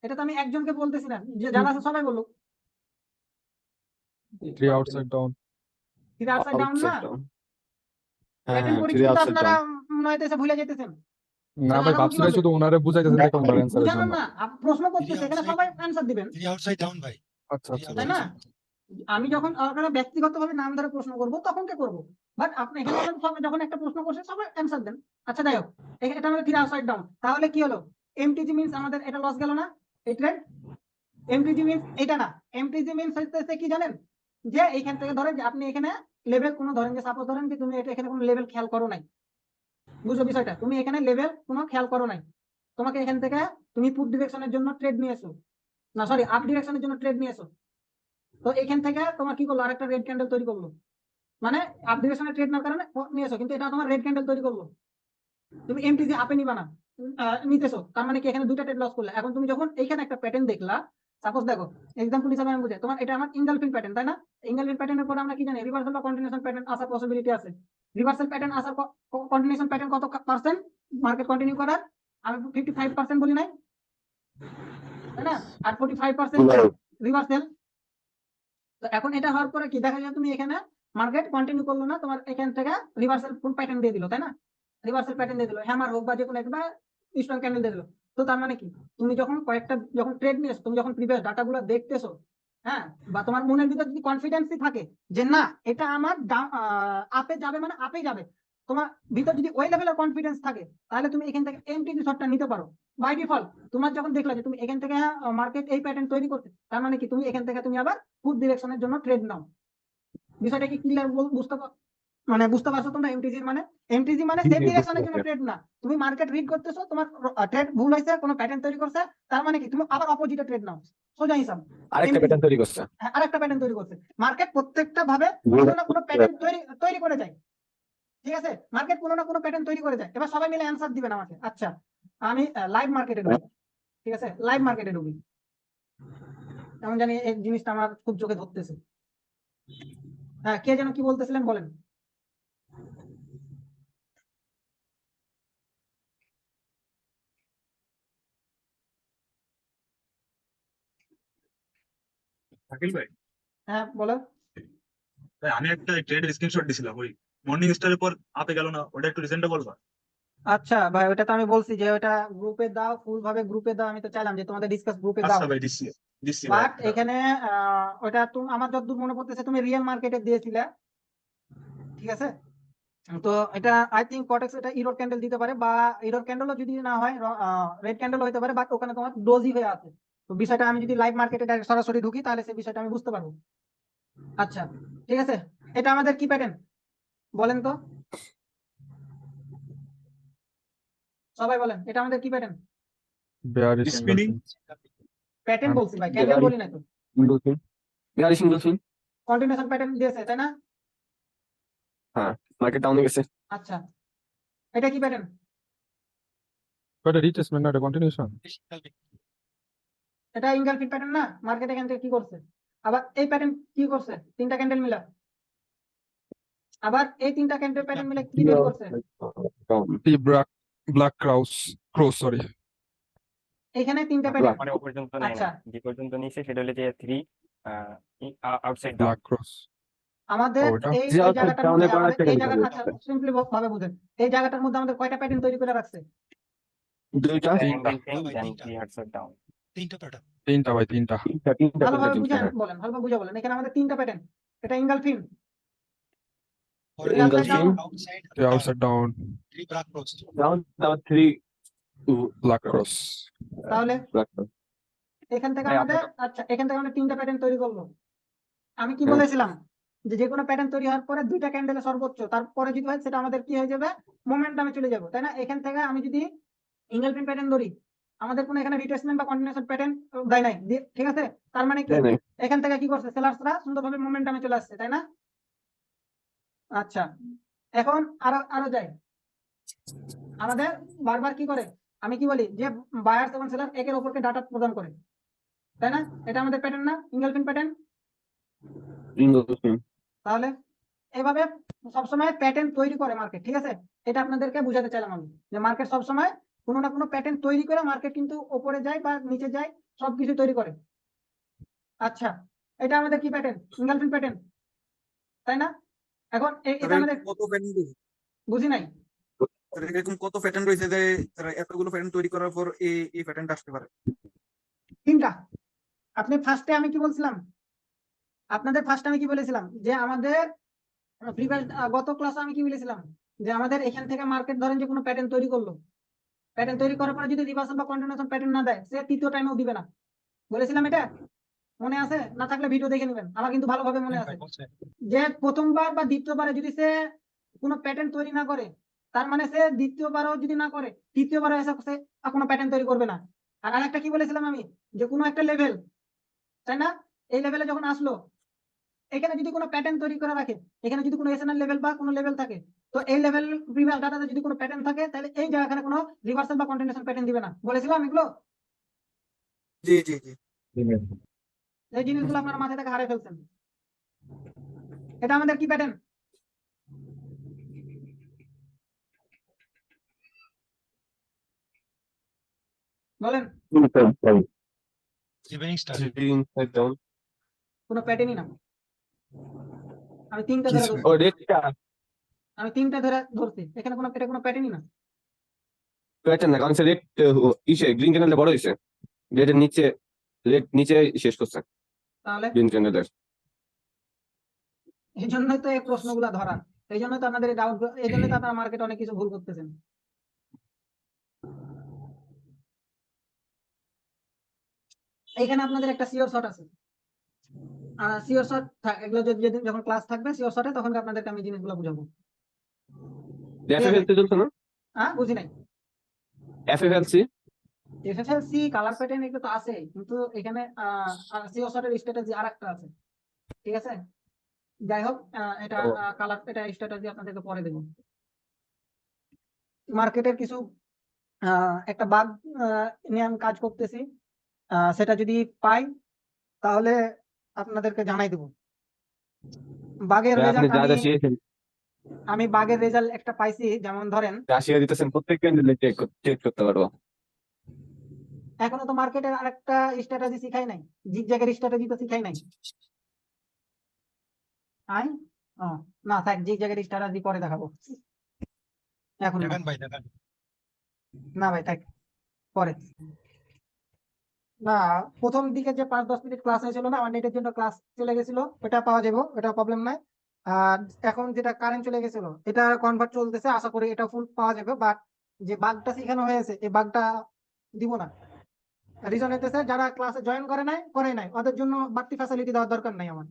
এটা তো আমি একজনকে বলতেছি না, যে যারা আছে সবাই বললো। 3 outside down. Three upside down না? Outside down. হ্যাঁ প্যাটার্ন হ্যাঁ পড়ি 3 কিন্তু আউটসাইড আপনারা ডাউন। মনে হইতেছে ভুলে যেতেছেন। না তাহলে ভাই, আগাবো ভাবছিলাম কিভাবে? শুধু ওনারে বুঝাইতেছেন দেখো ওনার অ্যান্সারের বুঝানো জন্য। না, প্রশ্ন করতেছে, এখানে সবাই অ্যান্সার দিবেন, ডাউন ভাই, আচ্ছা আচ্ছা তাই না? আমি যখন আপনারা ব্যক্তিগতভাবে নাম ধরে প্রশ্ন করবো তখন কে করবো, বাট আপনি এখানে বলেন সবাই যখন একটা প্রশ্ন করছে সবাই অ্যান্সার দেন। আচ্ছা, যাই হোক, এটা আমাদের থ্রি আপসাইড ডাউন, তাহলে কি হলো, এমটিজি মিন্স আমাদের এটা লস গেল না, এই ট্রেড। এমটিজি মিন্স এটা না, এমটিজি মিন্স হচ্ছে কি জানেন, যে এইখান থেকে ধরেন যে আপনি এখানে লেভেল কোনো ধরেন, যে সাপোজ ধরেন যে তুমি এটা এখানে কোনো লেভেল খেয়াল করো নাই, বুঝো বিষয়টা, তুমি এখানে লেভেল কোনো খেয়াল করো নাই, তোমাকে এখান থেকে তুমি পুট ডিরেকশনের জন্য ট্রেড নিয়েছো, না সরি, আপ ডিরেকশনের জন্য ট্রেড নিয়েছো, তো এখান থেকে তোমার কি করলো, আরেকটা রেড ক্যান্ডেল তৈরি করলো, মানে আপ ডিরেকশনের ট্রেড নেওয়ার কারণে নিয়েছো, কিন্তু এটা তোমার রেড ক্যান্ডেল তৈরি করলো, তুমি এমটিজি আপে নিবা না, নিতেছো, তার মানে কি এখানে দুইটা ট্রেড লস করলে। এখন তুমি যখন এখানে একটা প্যাটার্ন দেখলা, সাপোজ দেখো এক্সাম্পল হিসাবে আমি বুঝাই, তোমার এটা আমার ইঙ্গলফিন প্যাটার্ন, তাই না? ইঙ্গলফিন প্যাটার্নের পরে আমরা কি জানি, রিভার্সাল বা কন্টিনিউশন প্যাটার্ন আসার পসিবিলিটি আছে। রিভার্সাল প্যাটার্ন আসার, কন্টিনিউশন প্যাটার্ন কত পার্সেন্ট মার্কেট কন্টিনিউ করার, আমি 55% বলি নাই, তাই না? আর 45% রিভার্সাল। তো এখন এটা হওয়ার পরে কি দেখা যায়, তুমি এখানে মার্কেট কন্টিনিউ করলো না, তোমার এখান থেকে রিভার্সাল প্যাটার্ন দিয়ে দিল, তাই না? রিভার্সাল প্যাটার্ন দিয়ে দিল, হ্যামার হোক বা যে কোনো একটা স্ট্রং ক্যান্ডেল দিয়ে দিল। তো তার মানে কি, তুমি যখন ট্রেড নিয়েছো, তুমি যখন প্রিভিয়াস ডাটাগুলো দেখতেছো, হ্যাঁ, বা তোমার মনের ভিতর যদি কনফিডেন্সই থাকে যে না এটা আমার আপে যাবে, মানে আপে যাবে, তোমার ভিতর যদি ওই লেভেলের কনফিডেন্স থাকে তাহলে তুমি এখান থেকে এমটিজি শটটা নিতে পারো। বাই ডিফল্ট তোমার যখন দেখলা যে তুমি এখান থেকে মার্কেট এই প্যাটার্ন তৈরি করতে, তার মানে কি তুমি এখান থেকে তুমি আবার ফুড ডিরেকশনের জন্য ট্রেড নাও। বিষয়টা কি ক্লিয়ার বুঝতে পারছো তোমরা? এমটিজি মানে সেম ডিরেকশনের জন্য ট্রেড না। তুমি মার্কেট রিড করতেছো, তোমার ট্রেড ভুল হয়েছে, কোনো প্যাটার্ন তৈরি করছে, তার মানে কি তুমি আবার অপোজিটে ট্রেড নাও। সোজা হিসাব। আরেকটা MTG প্যাটার্ন তৈরি করছে। হ্যাঁ, আরেকটা প্যাটার্ন তৈরি করছে। মার্কেট প্রত্যেকটা ভাবে কোনো না কোনো প্যাটার্ন তৈরি করে যায়। ঠিক আছে, মার্কেট কোনো না কোনো প্যাটার্ন তৈরি করে যায়। এবার সবাই মিলে অ্যান্সার দিবেন আমাকে। আচ্ছা, আমি লাইভ মার্কেটে ঢুকি। ঠিক আছে, লাইভ মার্কেটে ঢুকি। এমন জানি এই জিনিসটা আমার খুব চোখে ধরতেছে। হ্যাঁ, কে যেন কি বলতেছিলেন বলেন। শাকিল ভাই, হ্যাঁ বলো। আমি একটা ট্রেডের স্ক্রিনশট দিছিলাম, ওই মর্নিং স্টারের পর আপে গেল না, ওটা একটু রিজেন্টটা বলবা? আচ্ছা ভাই, ওটা তো আমি বলছি যে ওটা গ্রুপে দাও, ফুল ভাবে গ্রুপে দাও। আমি তো চাইলাম যে তোমাদের ডিসকাস গ্রুপে দাও, আচ্ছা ভাই, দিচ্ছি দিচ্ছি ভাই। বাট এখানে ওটা তুমি, আমার যতদূর মনে পড়তেছে তুমি রিয়েল মার্কেটে দিয়েছিলে। ঠিক আছে, তো এটা আই থিঙ্ক কটেক্স এটা ইরোর ক্যান্ডেল দিতে পারে, বা ইরোর ক্যান্ডেলও যদি না হয় রেড ক্যান্ডেল হতে পারে, বাট ওখানে তোমার ডোজি হয়ে আছে। তো বিষয়টা আমি যদি লাইভ মার্কেটে সরাসরি ঢুকি তাহলে সেই বিষয়টা আমি বুঝতে পারবো। আচ্ছা ঠিক আছে, এটা আমাদের কি প্যাটার্ন বলেন তো, সবাই বলেন এটা আমাদের কি প্যাটার্ন? Bearish Spinning. প্যাটার্ন বলছি ভাই, ক্যান্ডেল বলি না তো। ইনডোলফিন, বেয়ারিশ ইনডোলফিন। কন্টিনিউশন প্যাটার্ন দিয়েছে তাই না? হ্যাঁ, মার্কেট ডাউনে গেছে। আচ্ছা, এটা কি প্যাটার্ন? এটা রিট্রেসমেন্ট না, এটা কন্টিনিউশন। এটা ইনগালফিন প্যাটার্ন না? মার্কেট এখান থেকে কি করছে, আবার এই প্যাটার্ন কি করছে, তিনটা ক্যান্ডেল মিলা, আবার এই তিনটা ক্যান্ডেল প্যাটার্ন মিলে কি তৈরি করছে? টি ব্ল্যাক ক্রস সরি। এখানে তিনটা প্যাটার্ন। মানে ও পর্যন্ত নেয় আচ্ছা, না, যে পর্যন্ত নিছে সেটা হলো যে 3 আউটসাইড ব্ল্যাক ক্রস। আমাদের ওটা? এই যে এই outside জায়গাটার down মধ্যে এর পর আমাদের একটা এই candle জায়গাটা, হবে। আচ্ছা সিম্পলি ভাবে বুঝেন, এই জায়গাটার মধ্যে আমাদের কয়টা প্যাটার্ন তৈরি করে রাখছে? দুইটা, এঙ্গেলফিন দেন 3 আউটসাইড ডাউন। তিনটা ভাই, তিনটা। তিনটা ভালোভাবে pattern বুঝেন, হ্যাঁ। বলেন ভালোভাবে বুঝে বলেন। এখানে আমাদের তিনটা প্যাটার্ন, এটা ইনগালফিন, Engulfing, outside down, down, down, three, black cross. তাহলে black. এখান থেকে ভাই, আমাদের, আচ্ছা এখান থেকে আমরা তিনটা প্যাটার্ন তৈরি করলো। আমি কি হ্যাঁ। বলেছিলাম যে যে কোনো প্যাটার্ন তৈরি হওয়ার পরে দুইটা ক্যান্ডেলের সর্বোচ্চ, তারপরে যদি হয় সেটা আমাদের কি হয়ে যাবে, মোমেন্টামে চলে যাবো, তাই না? এখান থেকে আমি যদি ইনগালফিন প্যাটার্ন ধরি, আমাদের কোনো এখানে রিট্রেসমেন্ট বা কন্টিনিউশন প্যাটার্ন দেয় নাই, ঠিক আছে? তার মানে কি তাই নাই। এখান থেকে কি করছে, সেলার্সরা সুন্দরভাবে মোমেন্টামে চলে আসছে, তাই না? আচ্ছা, এখন আরো আরো যাই, আমাদের বারবার কি করে, আমি কি বলি যে বায়ার্স এবং সেলার একের অপরকে ডাটা প্রদান করে, তাই না? এটা আমাদের প্যাটার্ন না, ইনগালফিন প্যাটার্ন? Engulfing. তাহলে এভাবে সবসময় প্যাটার্ন তৈরি করে মার্কেট। ঠিক আছে, এটা আপনাদেরকে বুঝাতে চাইলাম আমি, যে মার্কেট সবসময় কোনো না কোনো প্যাটার্ন তৈরি করে মার্কেট কিন্তু উপরে যায় বা নিচে যায়, সবকিছু তৈরি করে। আচ্ছা, এটা আমাদের কি প্যাটার্ন, ইনগালফিন প্যাটার্ন, তাই না? এখন এটা আমাদের কত প্যাটার্ন রয়েছে? বুঝি নাই। এরকম কত প্যাটার্ন রয়েছে যে তারা এতগুলো প্যাটার্ন তৈরি করার পর এই প্যাটার্নটা আসতে পারে? তিনটা। আপনি ফার্স্টে আমি কি বলছিলাম, আপনাদের ফার্স্টে আমি কি বলেছিলাম যে আমাদের প্রিভিয়াস গত ক্লাসে আমি কি বলেছিলাম যে আমাদের এখান থেকে মার্কেট ধরেন যে কোনো প্যাটার্ন তৈরি করলো, প্যাটার্ন তৈরি করার পরে যদি রিভার্সাল বা কন্টিনিউশন প্যাটার্ন না দেয়, সে তৃতীয় টাইমেও দিবে না। বলেছিলাম এটা, মনে আছে? না থাকলে ভিডিও দেখে নেবেন, আমার কিন্তু ভালোভাবে মনে আছে যে প্রথমবার বা দ্বিতীয়বারে যদি সে কোনো প্যাটার্ন তৈরি না করে, তার মানে সে দ্বিতীয়বারও যদি না করে, তৃতীয়বারও এসে সে কোনো প্যাটার্ন তৈরি করবে না। আর আরেকটা কি বলেছিলাম আমি, যে কোনো একটা লেভেল, তাই না? এই লেভেলে যখন আসলো, এখানে যদি কোনো প্যাটার্ন তৈরি করে রাখে, এখানে যদি কোনো এসএনএল লেভেল বা কোনো লেভেল থাকে, তো এই লেভেল প্রিভিয়াস ডাটাতে যদি কোনো প্যাটার্ন থাকে, তাহলে এই জায়গাখানে কোনো রিভার্সাল বা কন্টিনিউশন প্যাটার্ন দিবে না। বলেছিলাম এগুলো, জি জি জি। এই জিনিসগুলো আপনারা মাথা থেকে হারিয়ে ফেলছেন। এটা আমাদের কি প্যাটার্ন? বলেন। Three inside down. কোনো প্যাটার্নই না। আমি তিনটা ধরে ধরছি, ও, রেডটা আমি তিনটা ধরে ধরছি, এখানে কোনো, এটা কোনো প্যাটার্নই না। প্যাটার্ন না, কারণ সে রেড ইসে গ্রিন ক্যান্ডেলটা বড় হয়েছে, রেডের নিচে, রেড নিচে শেষ করছে তাহলে গ্রিন ক্যান্ডেলের। এই জন্যই তো এই প্রশ্নগুলো ধরা, এই জন্য তো আপনাদের ডাউট, এই জন্য তো আপনারা মার্কেটে অনেক কিছু ভুল করতেছেন। এখানে আপনাদের একটা সিওর শট আছে, সিওর শট এগুলো যেদিন যখন ক্লাস থাকবে সিওর শটে তখন আপনাদেরকে আমি জিনিসগুলো বুঝাবো। ঠিক আছে? এফএফএলসি চলছে না? হ্যাঁ, বুঝি নাই। এফএফএলসি এফএফএলসি কালার প্যাটার্ন এগুলো তো আছে, কিন্তু এখানে সিওর শটের স্ট্র্যাটেজি আরেকটা আছে। ঠিক আছে, যাই হোক, এটা ও। কালার এটা স্ট্র্যাটেজি আপনাদেরকে পরে দেবো। মার্কেটের কিছু একটা বাগ নিয়ে আমি কাজ করতেছি, সেটা যদি পাই তাহলে আপনাদেরকে জানাই দেবো। বাগের আপনি রেজাল্ট যা যা শিখেছেন আমি বাগের রেজাল্ট একটা পাইছি, যেমন ধরেন যা শিখে দিতেছেন প্রত্যেক ক্যান্ডিডেট চেক করতে পারবো। এখনো তো মার্কেটের আরেকটা স্ট্র্যাটেজি শিখাই নাই, জিগজ্যাগের স্ট্র্যাটেজি তো শিখাই নাই। আই ও, না থাক, জিগজ্যাগের স্ট্র্যাটেজি পরে দেখাবো, এখন না। না ভাই থাক, পরে। না, প্রথম দিকে যে 5-10 মিনিট ক্লাস হয়েছিল না, আমার নেটের জন্য ক্লাস চলে গেছিল, ওটা পাওয়া যাবে, ওটা প্রবলেম নাই। আর এখন যেটা কারেন্ট চলে গেছিল এটা কনভার্ট চলতেছে, আশা করি এটা ফুল পাওয়া যাবে। বাট যে বাগটা শেখানো হয়েছে এই বাগটা দিব না। রিজন হইতেছে যারা ক্লাসে জয়েন করে নাই ওদের জন্য বাড়তি ফ্যাসিলিটি দেওয়ার দরকার নাই আমার।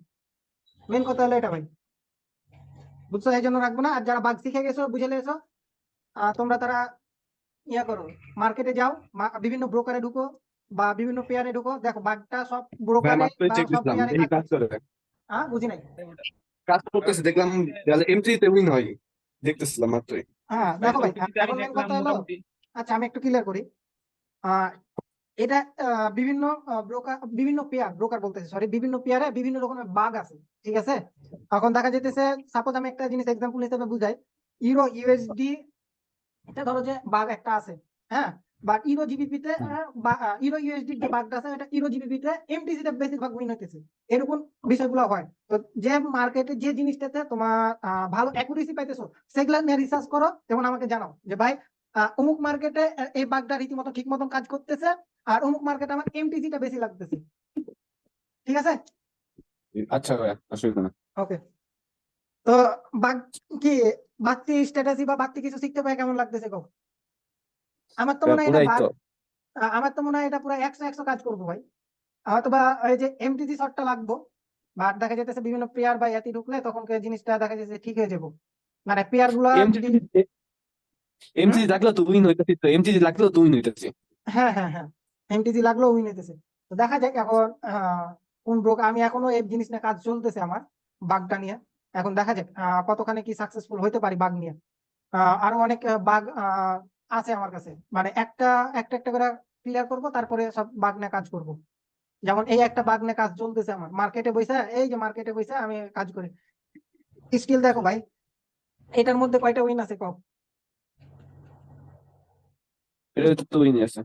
মেন কথা হলো এটা ভাই, বুঝছো? এই জন্য রাখবো না। আর যারা বাগ শিখে গেছো, বুঝে লেছো, তোমরা তারা ইয়া করো, মার্কেটে যাও, বিভিন্ন ব্রোকারে ঢুকো বা বিভিন্ন পেয়ারে ঢুকো, দেখো বাগটা সব ভাই ব্রোকারে মাত্রই বা চেক সব দিলাম, পেয়ারে দেখি কাজ করে। বুঝি নাই। কাজ করতেছে দেখলাম, এমট্রিতে উইন হয় দেখতেছিলাম মাত্রই। হ্যাঁ দেখো ভাই, এখন মেন কথা হলো, আচ্ছা আমি একটু ক্লিয়ার করি। আহ এটা বিভিন্ন ব্রোকার বলতেছে, সরি, বিভিন্ন পেয়ারে বিভিন্ন রকমের বাগ আছে। ঠিক আছে, এখন দেখা যেতেছে, সাপোজ আমি একটা জিনিস এক্সাম্পল হিসেবে বুঝাই, ইউরো ইউএসডি এটা ধরো যে বাগ একটা আছে, হ্যাঁ, বাট ইউরো জিবিপি তে ইউরো ইউএসডি যে বাগটা আছে এটা ইউরো জিবিপি তে এমটিসি তে বেশিরভাগ উইন হইতেছে। এরকম বিষয়গুলো হয়। তো যে মার্কেটে যে জিনিসটাতে তোমার ভালো অ্যাকুরেসি পাইতেছো সেগুলা নিয়ে রিসার্চ করো, যেমন আমাকে জানাও যে ভাই অমুক মার্কেটে এই বাগটা রীতিমতো ঠিক মতন কাজ করতেছে, আর অমুক মার্কেটে আমার এমটিসি টা বেশি লাগতেছে। ঠিক আছে, আচ্ছা ভাই, অসুবিধা না। ওকে। তো বাগ কি বাড়তি স্ট্র্যাটেজি বা বাড়তি কিছু শিখতে পাই কেমন লাগতেছে গো? আমার তো মনে হয় এটা পুরাই বাগ, তো। আমার তো মনে হয় এটা পুরো 100 কাজ করবো ভাই। হয়তো বা এই যে এমটিসি শটটা লাগবো, বাট দেখা যেতেছে বিভিন্ন পেয়ার বা ইয়াতি ঢুকলে তখন জিনিসটা দেখা যাচ্ছে ঠিক হয়ে যাবো, মানে পেয়ার গুলা যদি এমসিজি লাগলেও তো উইন হইতেছি, তো এমসিজি লাগলেও তো উইন হইতেছি। হ্যাঁ হ্যাঁ হ্যাঁ, এমটিসি লাগলেও উইন হইতেছে। তো দেখা যাক এখন কোন ব্রোকার, আমি এখনো এই জিনিস নিয়ে কাজ চলতেছে আমার, বাগটা নিয়ে। এখন দেখা যাক কতখানি কি সাকসেসফুল হইতে পারি বাগ নিয়ে। আরো অনেক বাগ আছে আমার কাছে, মানে একটা একটা একটা করে ক্লিয়ার করব, তারপরে সব বাগ নিয়ে কাজ করব। যেমন এই একটা বাগ নিয়ে কাজ চলতেছে আমার মার্কেটে বইসা, এই যে মার্কেটে বইসা আমি কাজ করি। স্টিল দেখো ভাই, এটার মধ্যে কয়টা উইন আছে কম? এটা তো উইন আছে,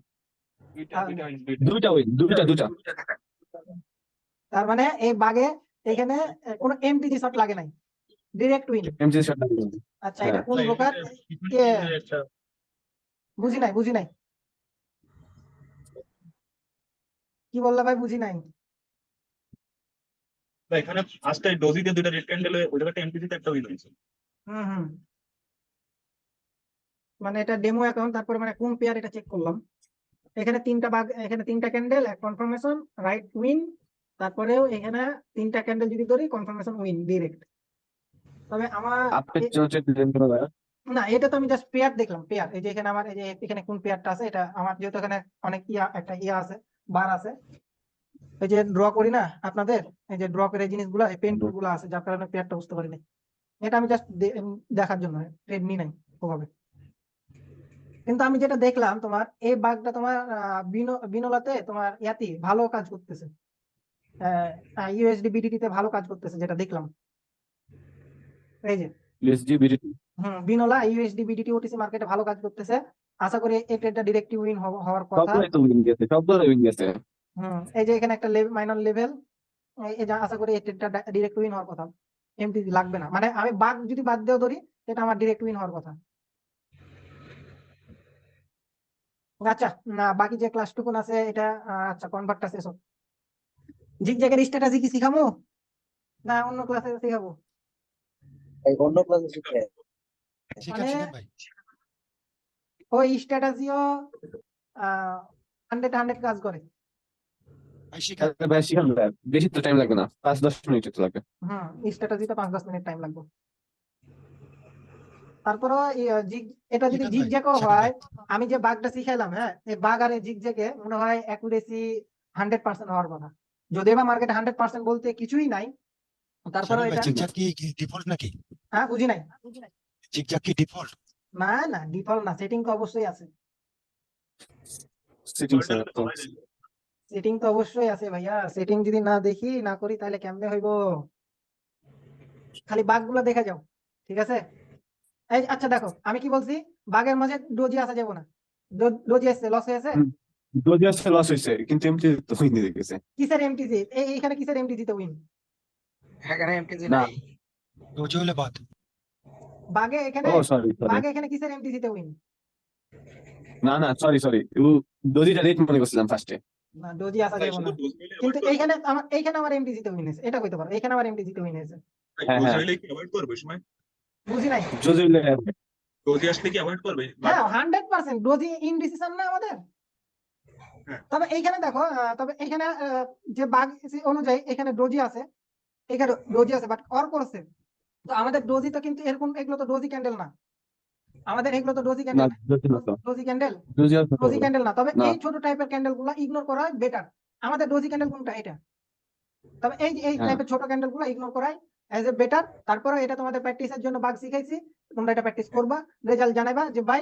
দুইটা উইন, দুইটা। তার মানে এই বাগে এখানে কোনো এমটিজি শট লাগে নাই, ডিরেক্ট উইন। এমসিজি শট লাগে। আচ্ছা, এটা কোন প্রকার? বুঝি নাই কি বললা ভাই, বুঝি নাই। এখানে ফার্স্টে ডোজিতে দুইটা রেড ক্যান্ডেল ওই জায়গাটা এমপিসিতে একটা উইন হয়েছে। হুম, মানে এটা ডেমো অ্যাকাউন্ট, তারপরে মানে কোন পেয়ার এটা চেক করলাম। এখানে তিনটা বাগ, এখানে তিনটা ক্যান্ডেল, এক কনফার্মেশন রাইট উইন, তারপরেও এখানে তিনটা ক্যান্ডেল যদি ধরি কনফার্মেশন উইন ডিরেক্ট। তবে আমার আপনি চেক দিলেন তো ভাই? না, এটা তো আমি জাস্ট পেয়ার দেখলাম, পেয়ার এই যে এখানে আমার এই যে এখানে কোন পেয়ারটা আছে, এটা আমার যেহেতু এখানে অনেক একটা ইয়া আছে, বার আছে, এই যে ড্র করি না আপনাদের, এই যে ড্র করে এই জিনিসগুলো, এই পেন টুল গুলো আছে, যার কারণে পেয়ারটা বুঝতে পারি নাই। এটা আমি জাস্ট দেখার জন্য ট্রেড নি নাই ওভাবে। কিন্তু আমি যেটা দেখলাম তোমার এই বাগটা তোমার বিনোলাতে তোমার ইয়াতি ভালো কাজ করতেছে, ইউএসডি বিডিটি তে ভালো কাজ করতেছে যেটা দেখলাম। এই যে USD BDT Binolla USD BDT OTC মার্কেটে ভালো কাজ করতেছে। আশা করি এই ট্রেডটা ডিরেক্টলি উইন হওয়ার কথা। সবগুলোই তো উইন গেছে, সবগুলোই উইন গেছে। এই যে এখানে একটা মাইনর লেভেল, এই যে আশা করি এই ট্রেডটা ডিরেক্ট উইন হওয়ার কথা, এমটিজি লাগবে না, মানে আমি বাগ যদি বাদ দিয়েও ধরি এটা আমার ডিরেক্ট উইন হওয়ার কথা। আচ্ছা, না বাকি যে ক্লাস টুকুন আছে এটা আচ্ছা কনভার্টটা শেষ হোক। জিগজ্যাগের স্ট্র্যাটেজি কি শিখাবো না অন্য ক্লাসে শিখাবো? এই অন্য ক্লাসে শিখে মানে ওই স্ট্র্যাটেজিও 100 কাজ করে। ভাই শিখান ভাই, বেশি তো টাইম লাগবে না, 5-10 মিনিট তো লাগবে। স্ট্র্যাটেজিতে 5-10 মিনিট টাইম লাগবে। তারপরে এটা যদি জিগজ্যাগও হয়, আমি যে বাগটা শিখাইলাম, হ্যাঁ, এই বাগ আর এই জিগজ্যাগে মনে হয় অ্যাকুরেসি 100% হওয়ার কথা। যদিও বা মার্কেটে 100% বলতে কিছুই নাই, তারপরে এটা জিগজ্যাগ কি ডিফল্ট নাকি? হ্যাঁ, বুঝি নাই। জিগজ্যাগ কি ডিফল্ট? না না, ডিফল্ট না, সেটিং তো অবশ্যই আছে। সেটিংস সেটিং তো অবশ্যই আছে ভাইয়া, সেটিং যদি না দেখি না করি তাহলে কেমনে হইব? খালি বাগগুলো দেখে যাও, ঠিক আছে? এই আচ্ছা দেখো, আমি কি বলছি, বাগের মাঝে ডোজি আসা যাবো না। ডোজি আসছে, লস হয়েছে। যদি আসলে লস হয়েছে, কিন্তু এমটি তো হয়নি দেখেছে। কিসের এমটিজি? এইখানে কিসের এমটিজি তে উইন? এখানে এমটিজি না। নাই। ডোজি হলে বাদ। বাগে এখানে ও সরি বাগে এখানে কিসের এমটিজি তে উইন? না সরি দোজিটা রেট মনে করছিলাম ফার্স্টে। না, ডোজি আসা ভাই যাবো শুধু না। ডোজ হইলে কিন্তু avoid করবে। এইখানে আমার এমটিজি তে উইন হয়েছে, এটা কইতে পারো, এখানে আমার এমটিজি তে উইন হয়েছে। ভাই হ্যাঁ, ডোজ হ্যাঁ। হইলে কি অ্যাভয়েড করবে ওই সময়? বুঝি নাই। ডোজি আসলে কি অ্যাভয়েড করবে? হ্যাঁ, 100% ডোজি ইনডিসিশন না আমাদের। হ্যাঁ। তবে এইখানে দেখো, তবে এইখানে যে বাগ অনুযায়ী এখানে ডোজি আছে, এখানে ডোজি আছে, বাট অর করছে। তো আমাদের ডোজি তো কিন্তু এরকম, এগুলো তো ডোজি ক্যান্ডেল না, আমাদের এগুলো তো ডোজি না ক্যান্ডেল, দোজি না তো, ডোজি ক্যান্ডেল, দোজি আসলে ডোজি ক্যান্ডেল না। তবে না। এই ছোট টাইপের ক্যান্ডেল গুলো ইগনোর করা বেটার। আমাদের ডোজি ক্যান্ডেল কোনটা? এটা। তবে এই হ্যাঁ। টাইপের ছোট ক্যান্ডেল গুলো ইগনোর করাই এজ এ বেটার। তারপরে এটা তোমাদের প্র্যাকটিসের জন্য বাগ শিখাইছি, তোমরা এটা প্র্যাকটিস করবা, রেজাল্ট জানাবা যে ভাই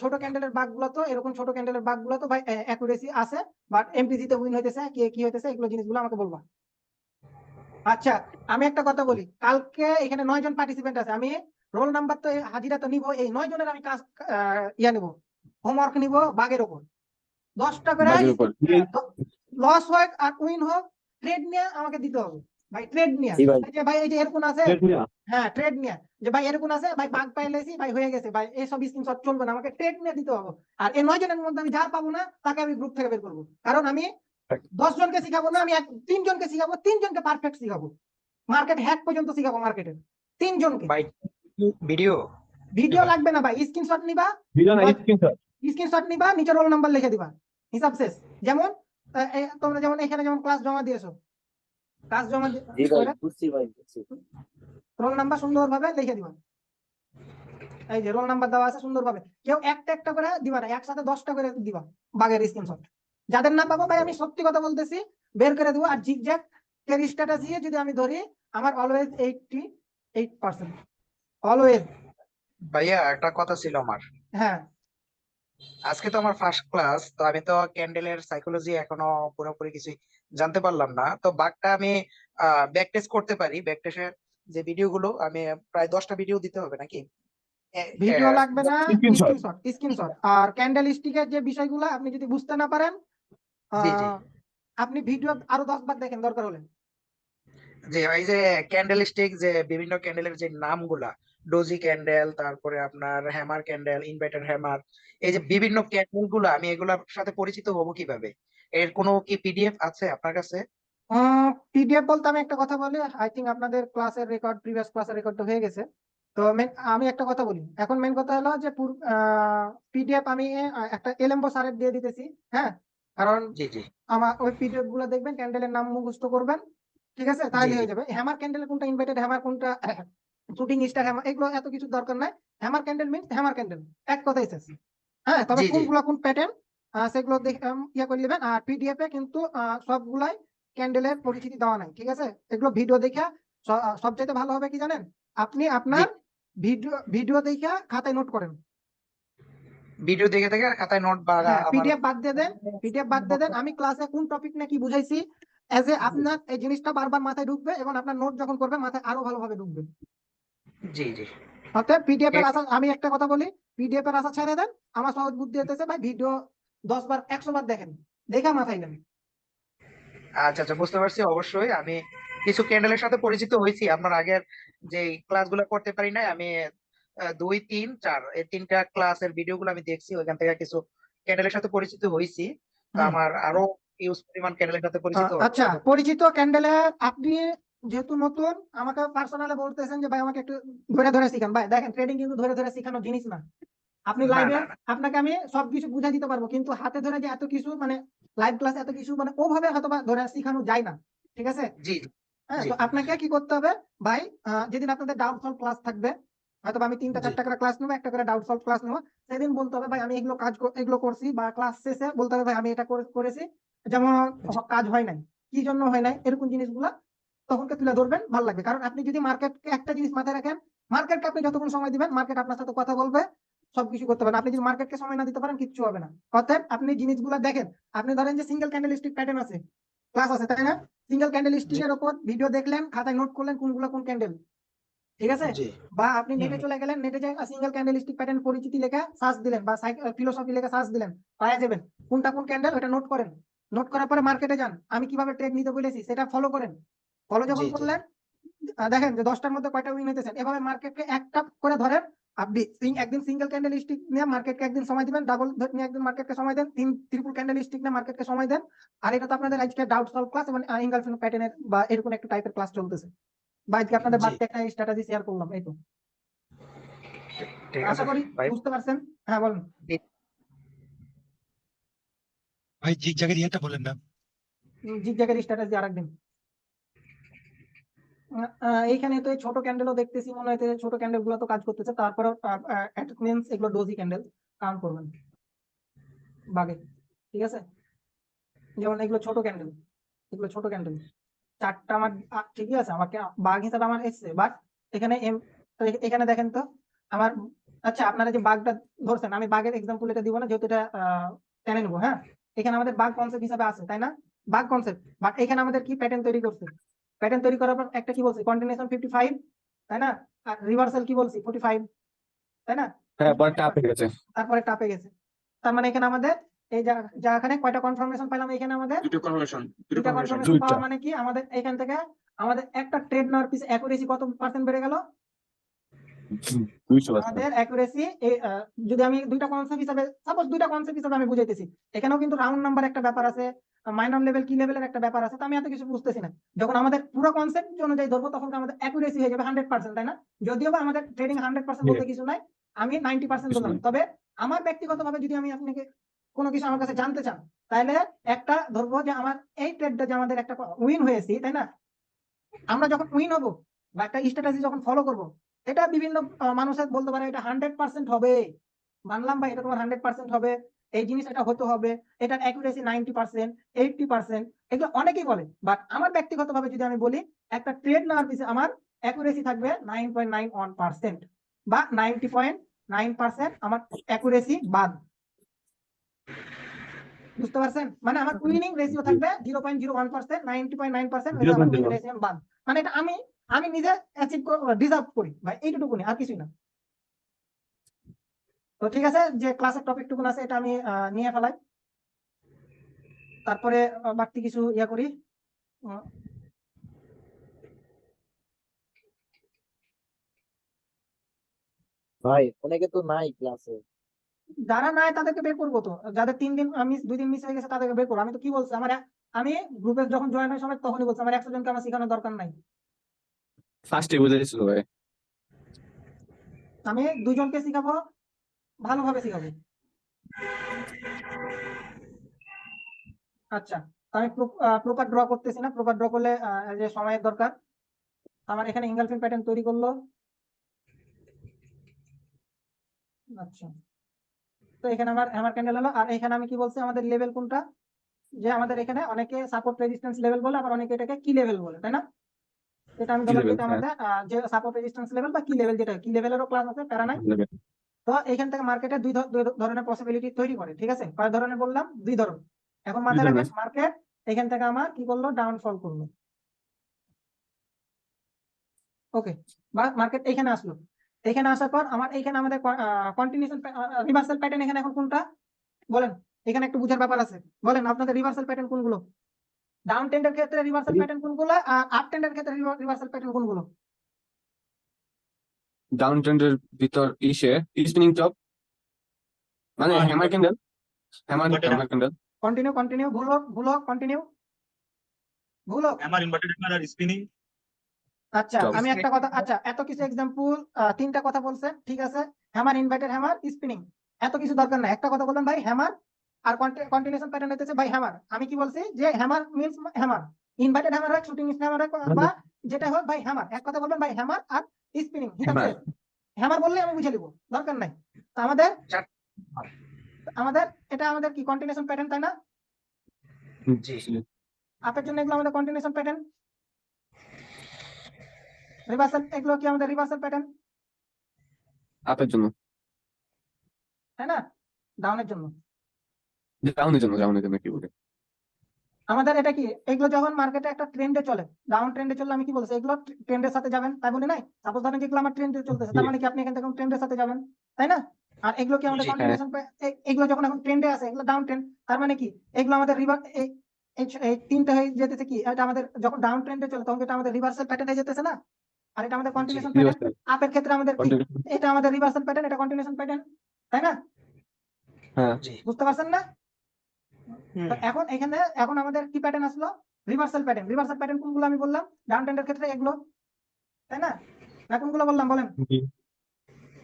ছোট ক্যান্ডেলের বাগ গুলো তো, এরকম ছোট ক্যান্ডেলের বাগ গুলো তো ভাই অ্যাকুরেসি আছে, বাট এমপিজি তে উইন হইতেছে, কি হইতেছে, এগুলো জিনিসগুলো আমাকে বলবা। আচ্ছা, আমি একটা কথা বলি, কালকে এখানে 9 জন পার্টিসিপেন্ট আছে, আমি রোল নাম্বার তো হাজিরা তো নিব, এই 9 জনের আমি কাজ নিব, হোমওয়ার্ক নিব বাগের উপর। 10টা করে বাগের উপর। লস হোক আর উইন হোক, ট্রেড নিয়ে আমাকে দিতে হবে ভাই, ট্রেড নিয়ে। জি ভাই। ভাই এই যে এরকম আছে, হ্যাঁ, ট্রেড নিয়ে, যে ভাই এরকম আছে, ভাই বাগ পাইলেছি, ভাই হয়ে গেছে, ভাই এইসব স্ক্রিনশট চলবে না, আমাকে ট্রেড নিয়ে দিতে হবে। আর এই 9 জনের মধ্যে আমি যার পাবো না তাকে আমি গ্রুপ থেকে বের করবো, কারণ আমি 10 জনকে শিখাবো না, আমি 3 জনকে শিখাবো, 3 জনকে পারফেক্ট শিখাবো, মার্কেট হ্যাক পর্যন্ত শিখাবো, মার্কেটের 3 জনকে। ভাই ভিডিও ভিডিও লাগবে না ভাই, স্ক্রিনশট নিবা, স্ক্রিনশট নিবা, নিচে রোল নাম্বার লিখে দিবা, হিসাব শেষ। যেমন তোমরা যেমন এখানে যেমন ক্লাস জমা দিয়েছো, ক্লাস জমা জি ভাই, বুঝছি ভাই, বুঝছি। রোল নাম্বার সুন্দরভাবে লিখে দিবা। এই যে রোল নাম্বার দেওয়া আছে সুন্দরভাবে, কেউ একটা করে দিবা না, একসাথে 10টা করে দিবা বাগের স্ক্রিনশট। যাদের না পাবো ভাই, আমি সত্যি কথা বলতেছি, বের করে দেবো। আর জিগজ্যাগ এর স্ট্র্যাটেজি যদি আমি ধরি, আমার অলওয়েজ 88%, অলওয়েজ। ভাইয়া একটা কথা ছিল আমার। হ্যাঁ, আজকে তো আমার ফার্স্ট ক্লাস, তো আমি তো ক্যান্ডেলের সাইকোলজি এখনো পুরোপুরি কিছুই জানতে পারলাম না। তো বাগটা আমি ব্যাক টেস্ট করতে পারি, ব্যাক টেস্টের যে ভিডিও গুলো আমি প্রায় 10টা ভিডিও দিতে হবে নাকি? ভিডিও লাগবে না, স্ক্রিনশট। আর ক্যান্ডেল স্টিকের যে বিষয়গুলো আপনি যদি বুঝতে না পারেন, জি জি আপনি ভিডিও আরো 10 বার দেখেন দরকার হলে। যে এই যে ক্যান্ডেল স্টিক, যে বিভিন্ন ক্যান্ডেলের যে নামগুলা, ডোজি ক্যান্ডেল, তারপরে আপনার হ্যামার ক্যান্ডেল, ইনভার্টার হ্যামার, এই যে বিভিন্ন ক্যান্ডেল গুলো, আমি এগুলোর সাথে পরিচিত হব কিভাবে? এর কোনো কি পিডিএফ আছে আপনার কাছে? পিডিএফ বলতে আমি একটা কথা বলি, আই থিঙ্ক আপনাদের ক্লাসের রেকর্ড, প্রিভিয়াস ক্লাসের রেকর্ড তো হয়ে গেছে। তো আমি একটা কথা বলি, এখন মেন কথা হলো যে পিডিএফ আমি একটা এলএমবো স্যারের দিয়ে দিতেছি, হ্যাঁ, কারণ জি জি আমার ওই পিডিএফ গুলো দেখবেন, ক্যান্ডেলের নাম মুখস্থ করবেন, ঠিক আছে, তাহলে জি। হয়ে যাবে। হ্যামার ক্যান্ডেল কোনটা, ইনভার্টেড হ্যামার কোনটা, শুটিং স্টার হ্যামার, এগুলো এত কিছু দরকার নাই। Hammer candle means hammer candle, এক কথাই শেষ। হ্যাঁ, তবে জি জি কোনগুলা কোন প্যাটার্ন সেগুলো ইয়ে করে নেবেন। আর পিডিএফ এ কিন্তু সবগুলাই ক্যান্ডেলের পরিচিতি দেওয়া নাই, ঠিক আছে, এগুলো ভিডিও দেখে সবচাইতে ভালো হবে কি জানেন, আপনি আপনার ভিডিও দেখে খাতায় নোট করেন। ভিডিও দেখে দেখে খাতায় নোট বা হ্যাঁ, আমার পিডিএফ বাদ দিয়ে দেন, আমি ক্লাসে কোন টপিক নিয়ে কি বুঝাইছি, এজ এ আপনার এই জিনিসটা বারবার মাথায় ঢুকবে, এবং আপনার নোট যখন করবে মাথায় আরো ভালোভাবে ঢুকবে। জি জি অর্থাৎ পিডিএফ এর আশা, আমি একটা কথা বলি, পিডিএফ এর আশা ছেড়ে দেন। আমার সহজ বুদ্ধি হতেছে ভাই, ভিডিও 10 বার 100 বার দেখেন, দেখে মাথায় নেন। আচ্ছা আচ্ছা, বুঝতে পারছি। অবশ্যই আমি কিছু ক্যান্ডেলের সাথে পরিচিত হয়েছি, আপনার আগের যে ক্লাসগুলো করতে পারি নাই আমি, 2, 3, 4 এই 3টা ক্লাসের ভিডিও গুলো আমি দেখছি, ওইখান থেকে কিছু ক্যান্ডেলের সাথে পরিচিত হয়েছি। তো আমার আরো ইউজ পরিমাণ ক্যান্ডেলের সাথে পরিচিত হওয়ার আচ্ছা, দরকার। পরিচিত ক্যান্ডেলের আপনি যেহেতু নতুন আমাকে পার্সোনালি বলতেছেন যে ভাই আমাকে একটু ধরে ধরে শিখান। ভাই দেখেন ট্রেডিং কিন্তু ধরে ধরে শেখানোর জিনিস না। আপনি না লাইভে না না আপনাকে আমি সবকিছু বুঝাই দিতে পারবো, কিন্তু হাতে ধরে যে এত কিছু মানে লাইভ ক্লাস এত কিছু মানে ওভাবে হয়তো বা ধরে শেখানো যায় না, ঠিক আছে? জি হ্যাঁ, জি তো আপনাকে কি করতে হবে ভাই, যেদিন আপনাদের ডাউট সলভ ক্লাস থাকবে, হয়তো বা আমি 3টা জি 4টা করে ক্লাস নেবো, একটা করে ডাউট সলভ ক্লাস নেবো, সেদিন বলতে হবে ভাই আমি এগুলো এগুলো করছি, বা ক্লাস শেষে বলতে হবে ভাই আমি এটা করেছি, যেমন কাজ হয় নাই, কি জন্য হয় নাই, এরকম জিনিসগুলা তখনকে তুলে ধরবেন, ভালো লাগবে। কারণ আপনি যদি মার্কেটকে একটা জিনিস মাথায় রাখেন, মার্কেটকে আপনি যতক্ষণ সময় দিবেন মার্কেট আপনার সাথে কথা বলবে, সবকিছু করতে পারেন। আপনি যদি মার্কেটকে সময় না দিতে পারেন কিচ্ছু হবে না। অর্থাৎ আপনি জিনিসগুলো দেখেন, আপনি ধরেন যে সিঙ্গেল ক্যান্ডেলস্টিক প্যাটার্ন আছে, ক্লাস আছে তাই না? সিঙ্গেল জি ক্যান্ডেলস্টিকের উপর ভিডিও দেখলেন, খাতায় নোট করলেন কোনগুলো কোন ক্যান্ডেল, ঠিক আছে? জি বা আপনি হুম নেটে হুম চলে গেলেন, নেটে যাই সিঙ্গেল ক্যান্ডেলস্টিক প্যাটার্ন পরিচিতি লেখা সার্চ দিলেন, বা ফিলোসফি লেখা সার্চ দিলেন, পাওয়া যাবেন কোনটা কোন ক্যান্ডেল, ওটা নোট করেন। নোট করার পরে মার্কেটে যান, আমি কিভাবে ট্রেড নিতে বলেছি সেটা ফলো করেন। ফলো জি যখন জি করলেন, দেখেন যে 10টার মধ্যে কয়টা উইন হইতেছেন, এভাবে মার্কেটকে একটা করে ধরেন। আপনি একদিন সিঙ্গেল ক্যান্ডেল স্টিক নিয়ে মার্কেটকে একদিন সময় দিবেন, ডাবল নিয়ে একদিন মার্কেটকে সময় দেন, ট্রিপল ক্যান্ডেল স্টিক নিয়ে মার্কেটকে সময় দেন। আর এটা তো আপনাদের আজকে ডাউট সলভ ক্লাস এবং ইনগালফিন প্যাটার্নের বা এরকম একটা টাইপের ক্লাস চলতেছে, বা আজকে আপনাদের জি বাড়তি একটা স্ট্র্যাটেজি শেয়ার করলাম, এই তো। ঠিক আশা আছে করি ভাই। বুঝতে পারছেন। হ্যাঁ বলুন। ভাই জিগজ্যাগের ইয়েটা বলেন না। জিগজ্যাগের স্ট্র্যাটেজি আরেকদিন। এইখানে তো এই ছোট ক্যান্ডেলও দেখতেছি, মনে হচ্ছে ছোট ক্যান্ডেল গুলো তো কাজ করতেছে, তারপরে অ্যাটেন্ডেন্স এগুলো ডোজি ক্যান্ডেল কাউন্ট করবেন বাগে, ঠিক আছে? যেমন এগুলো ছোট ক্যান্ডেল, এগুলো ছোট ক্যান্ডেল, চারটা আমার ঠিকই আছে, আমাকে বাঘ হিসাবে আমার এসছে, বাট এখানে এখানে দেখেন তো আমার, আচ্ছা আপনারা যে বাঘটা ধরছেন, আমি বাঘের এক্সাম্পল এটা দিব না, যেহেতু এটা টেনে নেবো। হ্যাঁ, এখানে আমাদের বাঘ কনসেপ্ট হিসাবে আছে তাই না? বাঘ কনসেপ্ট, বাট এখানে আমাদের কি প্যাটার্ন তৈরি করছে, প্যাটার্ন তৈরি করার পর একটা কি বলছে, কন্টিনিউশন 55 তাই না, আর রিভার্সাল কি বলছি 45 তাই না? হ্যাঁ পরে টাপ হয়ে গেছে। তারপরে টাপে গেছে। তার মানে এখানে আমাদের এই এখানে কয়টা কনফার্মেশন পেলাম, এখানে আমাদের দুটো কনভার্সন দুটা কনফার্মেশন দুইটা। পাওয়া, মানে কি আমাদের এখান থেকে আমাদের একটা ট্রেড নেওয়ার পিছনে অ্যাকুরেসি কত পার্সেন্ট বেড়ে গেল? 200%। আমাদের অ্যাকুরেসি যদি আমি দুইটা কনসেপ্ট হিসাবে, সাপোজ দুইটা কনসেপ্ট হিসাবে আমি বুঝাইতেছি, এখানেও কিন্তু রাউন্ড নাম্বার একটা ব্যাপার আছে, মাইনর লেভেল কি লেভেলের একটা ব্যাপার আছে, তো আমি এত কিছু বুঝতেছি না। যখন আমাদের পুরো কনসেপ্ট অনুযায়ী ধরবো তখন তো আমাদের অ্যাকুরেসি হয়ে যাবে 100%, তাই না? যদিও বা আমাদের ট্রেডিং 100% বলতে কিছু নাই, আমি 90% বললাম। তবে আমার ব্যক্তিগতভাবে যদি আমি আপনাকে কোনো কিছু আমার কাছে জানতে চান, তাহলে একটা ধরবো যে আমার এই ট্রেডটা যে আমাদের একটা উইন হয়েছি তাই না, আমরা যখন উইন হবো বা একটা স্ট্র্যাটেজি যখন ফলো করব, এটা বিভিন্ন মানুষের বলতে পারে এটা 100% হবে, মানলাম ভাই এটা তোমার 100% হবে, এই জিনিস এটা হতে হবে, এটার অ্যাকুরেসি 90% 80%, এগুলো অনেকেই বলে। বাট আমার ব্যক্তিগতভাবে যদি আমি বলি, একটা ট্রেড নেওয়ার পিছনে আমার অ্যাকুরেসি থাকবে 9.91% বা 90.9% আমার অ্যাকুরেসি বাদ। বুঝতে পারছেন? মানে আমার উইনিং রেশিও থাকবে 0.01%, 90.9% হলো আমার উইনিং 0.01। রেশিও বাদ। মানে এটা আমি আমি নিজে অ্যাচিভ ডিজার্ভ করি ভাই, এইটুকুনি আর কিছুই না। তো ঠিক আছে, যে ক্লাসের টপিক টুকুন আছে এটা আমি নিয়ে ফেলাই, তারপরে বাড়তি কিছু ইয়া করি। উম, ভাই অনেকে তো নাই ক্লাসে। যারা নাই তাদেরকে বের করবো, তো যাদের 3 দিন মিস 2 দিন মিস হয়ে গেছে তাদেরকে বের করবো। আমি তো কি বলছি, আমি গ্রুপে যখন জয়েন হয় সবাই তখনই বলছি আমার 100 জনকে আমার শেখানোর দরকার নাই, ফার্স্টে বুঝে দিছিল ভাই। আমি 2 জনকে শেখাবো, ভালোভাবে শেখাবো। আচ্ছা, আমি প্রপার ড্র করতেছি না, প্রপার ড্র করলে যে সময়ের দরকার। আমার এখানে ইঙ্গলফিন প্যাটার্ন তৈরি করলো। আচ্ছা, তো এখানে আমার হ্যামার ক্যান্ডেল হলো, আর এখানে আমি কি বলছি আমাদের লেভেল কোনটা, যে আমাদের এখানে অনেকে সাপোর্ট রেজিস্ট্যান্স লেভেল বলে, আবার অনেকে এটাকে কি লেভেল বলে তাই না? এটা আমি কি বললাম লেভেল? যেটা হ্যাঁ আমাদের যে সাপোর্ট রেজিস্ট্যান্স লেভেল বা কি লেভেল, যেটা কি লেভেলেরও ক্লাস আছে, প্যারা নাই। level। তো এখান থেকে মার্কেটে দুই ধরনের পসিবিলিটি তৈরি করে, ঠিক আছে? কয় ধরনের বললাম? 2 ধরন। এখন দুই মাথায় রাখবেন ধরনের। মার্কেট এখান থেকে আমার কি করলো, ডাউনফল করলো, ওকে, বা মার্কেট এখানে আসলো। এখানে আসার পর আমার এখানে আমাদের কন্টিনিউশন রিভার্সাল প্যাটার্ন এখানে এখন কোনটা বলেন, এখানে একটু বুঝার ব্যাপার আছে, বলেন আপনাদের রিভার্সাল প্যাটার্ন কোনগুলো? ডাউন ট্রেন্ডের ক্ষেত্রে রিভার্সাল প্যাটার্ন কোনগুলো, আর আপ ট্রেন্ডের ক্ষেত্রে রিভার্সাল প্যাটার্ন কোনগুলো? ডাউন ট্রেন্ডের ভিতর স্পিনিং টপ, মানে hammer candle, hammer candle. Continue ভুল হোক কন্টিনিউ ভুল হোক। আমার ইনভার্টেড আর স্পিনিং আচ্ছা Job. আমি একটা কথা, আচ্ছা এত কিছু এক্সাম্পল, তিনটা কথা বলছেন, ঠিক আছে। হ্যামার, ইনভার্টেড হ্যামার, স্পিনিং, এত কিছু দরকার নাই। একটা কথা বলবেন ভাই হ্যামার, আর কন্টিনিউশন প্যাটার্ন হইতেছে ভাই হ্যামার। আমি কি বলছি যে hammer means hammer, inverted hammer হয়, শুটিং হ্যামার হয়, বা যেটা হোক ভাই হ্যামার। এক কথা বলবেন ভাই হ্যামার আর স্পিনিং, Hammer. হ্যামার বললে আমি বুঝে নিব, দরকার নাই। তো আমাদের আমাদের এটা আমাদের কি কন্টিনিউশন প্যাটার্ন, তাই না? আপের জন্য এগুলো আমাদের কন্টিনিউশন প্যাটার্ন, রিভার্সাল এগুলো কি আমাদের রিভার্সাল প্যাটার্ন, আপের জন্য, তাই না? ডাউনের জন্য ডাউনের জন্য কি বলে? আমাদের এটা কি, এগুলো যখন মার্কেটে একটা ট্রেন্ডে চলে, ডাউন ট্রেন্ডে চললে আমি কি বলছি, এগুলো ট্রেন্ডের সাথে যাবেন, তাই বলি নাই? সাপোজ ধরেন যেগুলো আমার ট্রেন্ডে চলতেছে, তার মানে কি আপনি এখান থেকে ট্রেন্ডের সাথে যাবেন, তাই না? আর এগুলো কি আমাদের জি, হ্যাঁ। কন্টিনিউশন, এগুলো যখন এখন ট্রেন্ডে আছে, এগুলো ডাউন ট্রেন্ড, তার মানে কি এগুলো আমাদের এই তিনটা হয়ে যেতেছে কি, এটা আমাদের যখন ডাউন ট্রেন্ডে চলে তখন এটা আমাদের রিভার্সাল প্যাটার্ন হয়ে যেতেছে না? আর এটা আমাদের কন্টিনিউশন প্যাটার্ন। Reversal. আপের ক্ষেত্রে আমাদের কি, Continuation. এটা আমাদের রিভার্সাল প্যাটার্ন, এটা কন্টিনিউশন প্যাটার্ন, তাই না? হ্যাঁ, বুঝতে পারছেন না? তো এখন এখানে এখন আমাদের কি প্যাটার্ন আসলো, রিভার্সাল প্যাটার্ন। রিভার্সাল প্যাটার্ন কোনগুলো আমি বললাম, ডাউন ট্রেন্ডের ক্ষেত্রে এগুলো, তাই না? না কোনগুলো বললাম বলেন, জি।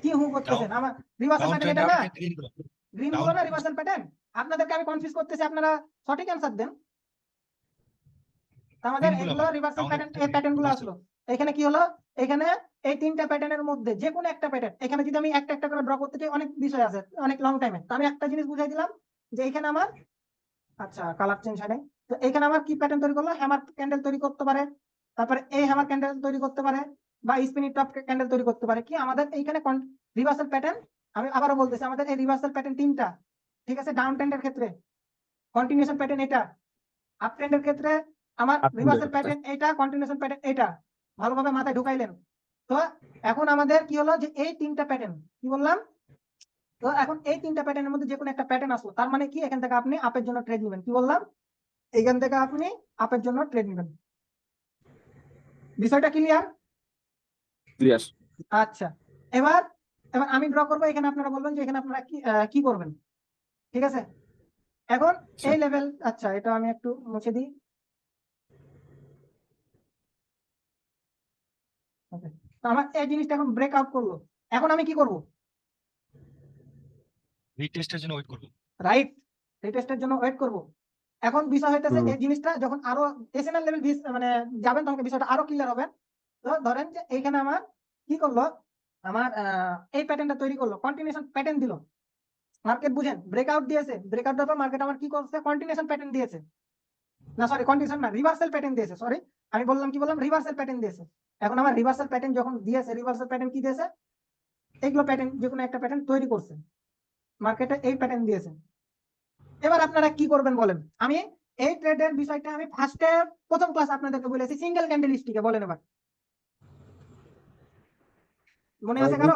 কি হু করতেছেন? আমার রিভার্সাল ডাউন প্যাটার্ন ট্রেন্ডে এটা না, আপনি গ্রিন গুলো গ্রিন down গুলো না trend। Reversal pattern. আপনাদেরকে আমি কনফিউজ করতেছি, আপনারা সঠিক অ্যান্সার দেন। তো আমাদের Green গুলো এগুলো আবার রিভার্সাল down প্যাটার্ন, এর এই প্যাটার্ন গুলো reversal। আসলো। এখানে কি হলো, এখানে এই তিনটা প্যাটার্নের মধ্যে যে কোনো একটা প্যাটার্ন, এখানে যদি আমি একটা একটা করে ড্র করতে চাই, অনেক বিষয় আছে, অনেক লং টাইমে। তো আমি একটা জিনিস বুঝাই দিলাম যে এখানে আমার, আচ্ছা কালার চেঞ্জ হয় নাই, তো এখানে আমার কি প্যাটার্ন তৈরি করলো, হ্যামার ক্যান্ডেল তৈরি করতে পারে, তারপরে এই হ্যামার ক্যান্ডেল তৈরি করতে পারে, বা স্পিনিং টপ ক্যান্ডেল তৈরি করতে পারে। কি আমাদের এইখানে রিভার্সাল প্যাটার্ন, আমি আবারও বলতেছি, আমাদের এই রিভার্সাল প্যাটার্ন তিনটা, ঠিক আছে। ডাউন ট্রেন্ডের ক্ষেত্রে কন্টিনিউশন প্যাটার্ন এটা, আপ ট্রেন্ডের ক্ষেত্রে আমার Up trend এর রিভার্সাল ক্ষেত্রে। প্যাটার্ন এটা, কন্টিনিউশন প্যাটার্ন এটা। ভালোভাবে মাথায় ঢুকাইলেন? তো এখন আমাদের কি হলো যে এই তিনটা প্যাটার্ন, কি বললাম, তো এখন এই তিনটা প্যাটার্নের মধ্যে যে কোনো একটা প্যাটার্ন আসলো, তার মানে কি এখান থেকে আপনি আপের জন্য ট্রেড নেবেন। কি বললাম, এখান থেকে আপনি আপের জন্য ট্রেড নেবেন। বিষয়টা ক্লিয়ার? Clear. আচ্ছা, এবার এবার আমি ড্র করবো, এখানে আপনারা বলবেন যে এখানে আপনারা কি করবেন, ঠিক আছে? এখন এই লেভেল, আচ্ছা এটা আমি একটু মুছে দিই। Okay, তো আমার এই জিনিসটা এখন ব্রেক আউট করলো। এখন আমি কি করব, রিটেস্টের জন্য ওয়েট করব। রাইট? রিটেস্টের জন্য ওয়েট করব। এখন বিষয় হইতেছে হুম। এই জিনিসটা যখন আরো এসএনএল লেভেল মানে যাবেন, তখন বিষয়টা আরো ক্লিয়ার হবে। তো ধরেন যে এইখানে আমার কি করলো, আমার এই প্যাটার্নটা তৈরি করলো, কন্টিনিউশন প্যাটার্ন দিল। মার্কেট বুঝেন, ব্রেকআউট দিয়েছে, ব্রেকআউট দেওয়ার পর মার্কেট আমার কি করছে, কন্টিনিউশন প্যাটার্ন দিয়েছে, না সরি কন্টিনিউশন না, রিভার্সাল প্যাটার্ন দিয়েছে, সরি আমি বললাম কি বললাম, রিভার্সাল প্যাটার্ন দিয়েছে। এখন আমার রিভার্সাল প্যাটার্ন যখন দিয়েছে, রিভার্সাল প্যাটার্ন কি দিয়েছে, এইগুলো প্যাটার্ন যে কোনো একটা প্যাটার্ন তৈরি করছে, মার্কেটে এই প্যাটার্ন দিয়েছে। এবার আপনারা কি করবেন বলেন? আমি এই ট্রেডের বিষয়টা আমি ফার্স্টে প্রথম ক্লাস আপনাদেরকে বলেছি, সিঙ্গেল ক্যান্ডেল স্টিকে। বলেন এবার, মনে আছে কারো?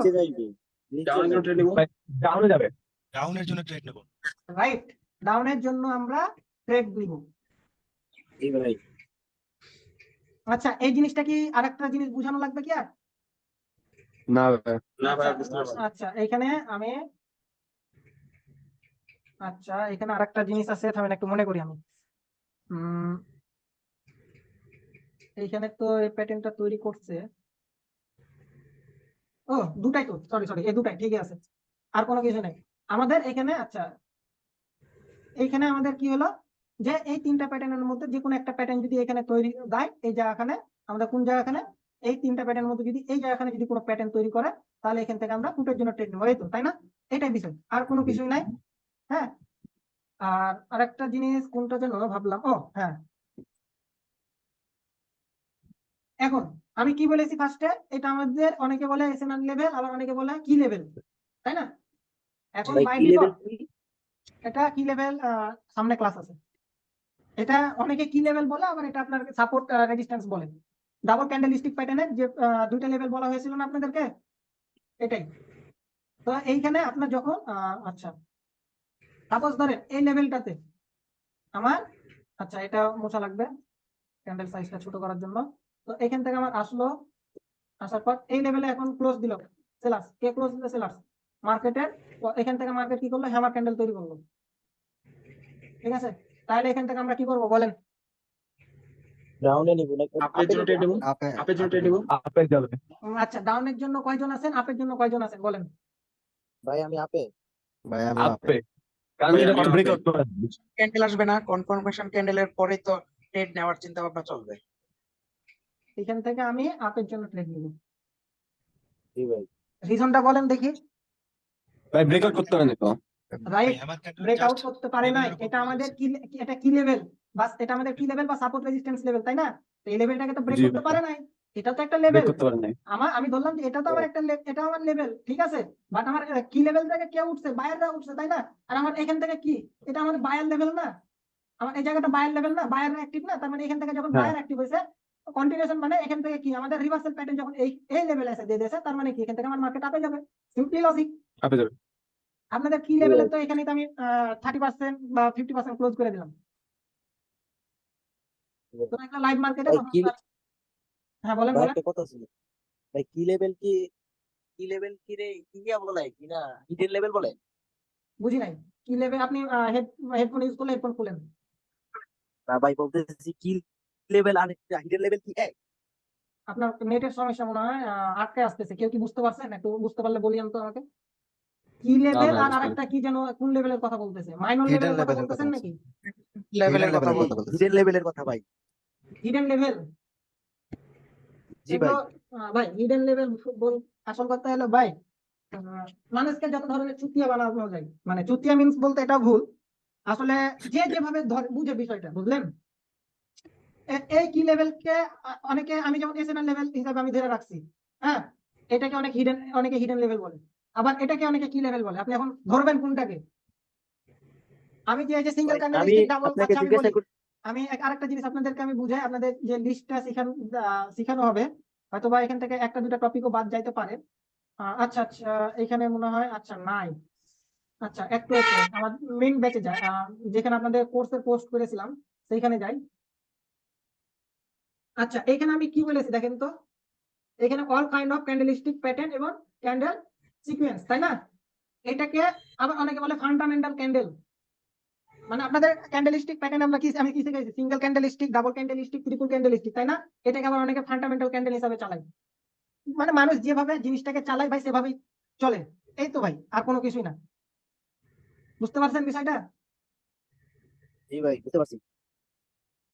ডাউনে যাবে। ডাউনের জন্য ট্রেড নেব। রাইট, ডাউনের জন্য আমরা ট্রেড নিব। আচ্ছা এই জিনিসটা কি আরেকটা জিনিস বোঝানো লাগবে কি আর? না আচ্ছা এইখানে আমি, আচ্ছা এখানে আরেকটা জিনিস আছে, থামেন একটু মনে করি আমি। এইখানে তো এই প্যাটার্নটা তৈরি করছে, ও দুটাই তো, সরি সরি এই দুটাই ঠিকই আছে, আর কোনো কিছু নেই আমাদের এখানে। আচ্ছা এইখানে আমাদের কি হলো, যে এই তিনটা প্যাটার্নের মধ্যে যে কোনো একটা প্যাটার্ন যদি এখানে তৈরি দেয়, এই জায়গাখানে আমাদের কোন জায়গাখানে, এই তিনটা প্যাটার্নের মধ্যে যদি এই জায়গাখানে যদি কোনো প্যাটার্ন তৈরি করে, তাহলে এখান থেকে আমরা পুটের জন্য ট্রেড নেবো, এই তো, তাই না? এটাই বিষয়, আর কোনো কিছুই নাই। হ্যাঁ, আর আরেকটা জিনিস কোনটা যেন ভাবলাম, ও হ্যাঁ, এখন আমি কি বলেছি ফার্স্টে, এটা আমাদের অনেকে বলে এসএনআর লেভেল, আবার অনেকে বলে কি লেভেল, তাই না? এখন বাই ডিফল্ট এটা কি লেভেল, সামনে ক্লাস আছে। এটা অনেকে কি লেভেল বলে, আবার এটা আপনার সাপোর্ট রেজিস্ট্যান্স বলে। ডাবল ক্যান্ডেলস্টিক প্যাটার্নের যে দুইটা লেভেল বলা হয়েছিল না আপনাদেরকে, এটাই। তো এইখানে আপনার যখন আচ্ছা সাপোজ ধরেন এই লেভেলটাতে আমার, আচ্ছা এটা মোছা লাগবে ক্যান্ডেল সাইজটা ছোট করার জন্য। তো এখান থেকে আমার আসলো, আসার পর এই লেভেলে এখন ক্লোজ দিল, সেলার্স কে ক্লোজ দিল, সেলার্স মার্কেটের। এখান থেকে মার্কেট কি করলো, হ্যামার ক্যান্ডেল তৈরি করলো, ঠিক আছে? তাহলে এখান থেকে আমরা কি করবো বলেন, ডাউনে নিব নাকি আপের জন্য ট্রেড নেবো, আপের জন্য ট্রেড নেবো। আপেল যাবে। আচ্ছা, ডাউনের জন্য কয়জন আছেন, আপের জন্য কয়জন আছেন বলেন? ভাই আমি আপে আপে কারণ ভাই, এটা আমি ব্রেকআউট আপে। করে ক্যান্ডেল আসবে না, কনফার্মেশন ক্যান্ডেলের পরে তো ট্রেড নেওয়ার চিন্তা ভাবনা চলবে। এখান থেকে আমি আপের জন্য ট্রেড নিব। জি ভাই রিজনটা বলেন দেখি। ভাই ব্রেকআউট করতে পারে না তো। রাইট, আমার ক্যান্ডেল ব্রেকআউট জাস্ট করতে পারে নাই, লেভেলের উপর এটা close আমাদের হয়েছে। এটা কি লেভেল, বাস এটা আমাদের কি লেভেল বা সাপোর্ট রেজিস্ট্যান্স লেভেল, তাই না? তো এই লেভেলটাকে তো ব্রেক জি করতে ভাই। পারে নাই, এটা তো একটা ব্রেক লেভেল। করতে পারে না। আমি ধরলাম যে এটা তো আমার একটা এটা আমার লেভেল, ঠিক আছে, বাট আমার কি লেভেল থেকে কে উঠছে, বায়াররা উঠছে, তাই না? আর আমার এখান থেকে কি, এটা আমার বায়ার লেভেল না, আমার এই জায়গাটা বায়ার লেভেল না, বায়ার অ্যাক্টিভ না, তার মানে এখান থেকে যখন হ্যাঁ। বায়ার অ্যাক্টিভ হয়েছে কন্টিনিউশন, মানে এখান থেকে কি আমাদের রিভার্সাল প্যাটার্ন যখন এই লেভেলে এসে দিয়ে দিয়েছে, তার মানে কি এখান থেকে আমার মার্কেট আপে যাবে, সিম্পলি লজিক। আপে যাবে। আপনাদের কি লেভেলে তো এখানে তো আমি 30% বা 50% ক্লোজ করে দিলাম। তো একটা লাইভ মার্কেটে ভাই কি হ্যাঁ বলেন ভাই বলেন। একটা কথা ছিল ভাই, কি লেভেল কি রে কি বলে কি না হিডেন লেভেল বলে? বুঝি নাই কি লেভেল, আপনি হেডফোন ইউজ করলে হেডফোন খুলেন। না ভাই বলতেছি কি লেভেল আর হিডেন লেভেল কি এক? আপনার নেটের সমস্যা মনে হয়, আটকে আসতেছে, কেউ কি বুঝতে পারছেন? একটু বুঝতে পারলে বলিয়েন তো আমাকে। কি লেভেল ভাই, আর বুঝতে আরেকটা কি যেন, কোন লেভেলের কথা বলতেছে? মাইনর Hidden লেভেলের কথা level এর কথা বলতেছেন বলছি। নাকি? লেভেলের কথা হিডেন বলতে বলছি। লেভেলের কথা ভাই। Hidden level? জি ভাই ভাই হিডেন লেভেল বল, আসল কথা হলো ভাই, মানুষকে যত ধরনের চুতিয়া বানানো যায়, মানে চুতিয়া মিন্স বলতে এটা ভুল, আসলে যে যেভাবে বুঝে বিষয়টা, বুঝলেন? এই কি লেভেলকে অনেকে, আমি যেমন এসএনএল লেভেল হিসাবে আমি ধরে রাখছি, হ্যাঁ, এটাকে অনেকে হিডেন লেভেল বলে, আবার এটাকে অনেকে কি লেভেল বলে, আপনি এখন ধরবেন কোনটাকে? আমি যে সিঙ্গেল ভাই, আমি ক্যান্ডেলস্টিক ডাবল, আপনাকে আচ্ছা আমি জিজ্ঞাসা বলি, করি আমি আরেকটা জিনিস আপনাদেরকে আমি বুঝাই, আপনাদের যে লিস্টটা শিখানো হবে, হয়তো বা এখান থেকে একটা দুটা টপিকও বাদ যাইতে পারে। আচ্ছা আচ্ছা, এখানে মনে হয় আচ্ছা নাই, আচ্ছা একটু একটু আমার মেইন ব্যাচে যায়, যেখানে আপনাদের কোর্সের পোস্ট করেছিলাম সেইখানে যাই। আচ্ছা এখানে আমি কি বলেছি দেখেন তো, এখানে all kind of candlestick pattern এবং ক্যান্ডেল সিকোয়েন্স, তাই না? এটাকে আবার অনেকে বলে ফান্ডামেন্টাল ক্যান্ডেল, মানে আপনাদের ক্যান্ডেলিস্টিক প্যাটার্ন আমি কি শিখাইছি, single candlestick, double candlestick, triple candlestick, তাই না? এটাকে আবার অনেকে ফান্ডামেন্টাল ক্যান্ডেল হিসাবে চালায়, মানে মানুষ যেভাবে জিনিসটাকে চালায় ভাই সেভাবেই চলে, এই তো ভাই, আর কোনো কিছুই না। বুঝতে পারছেন বিষয়টা? জি ভাই বুঝতে পারছি।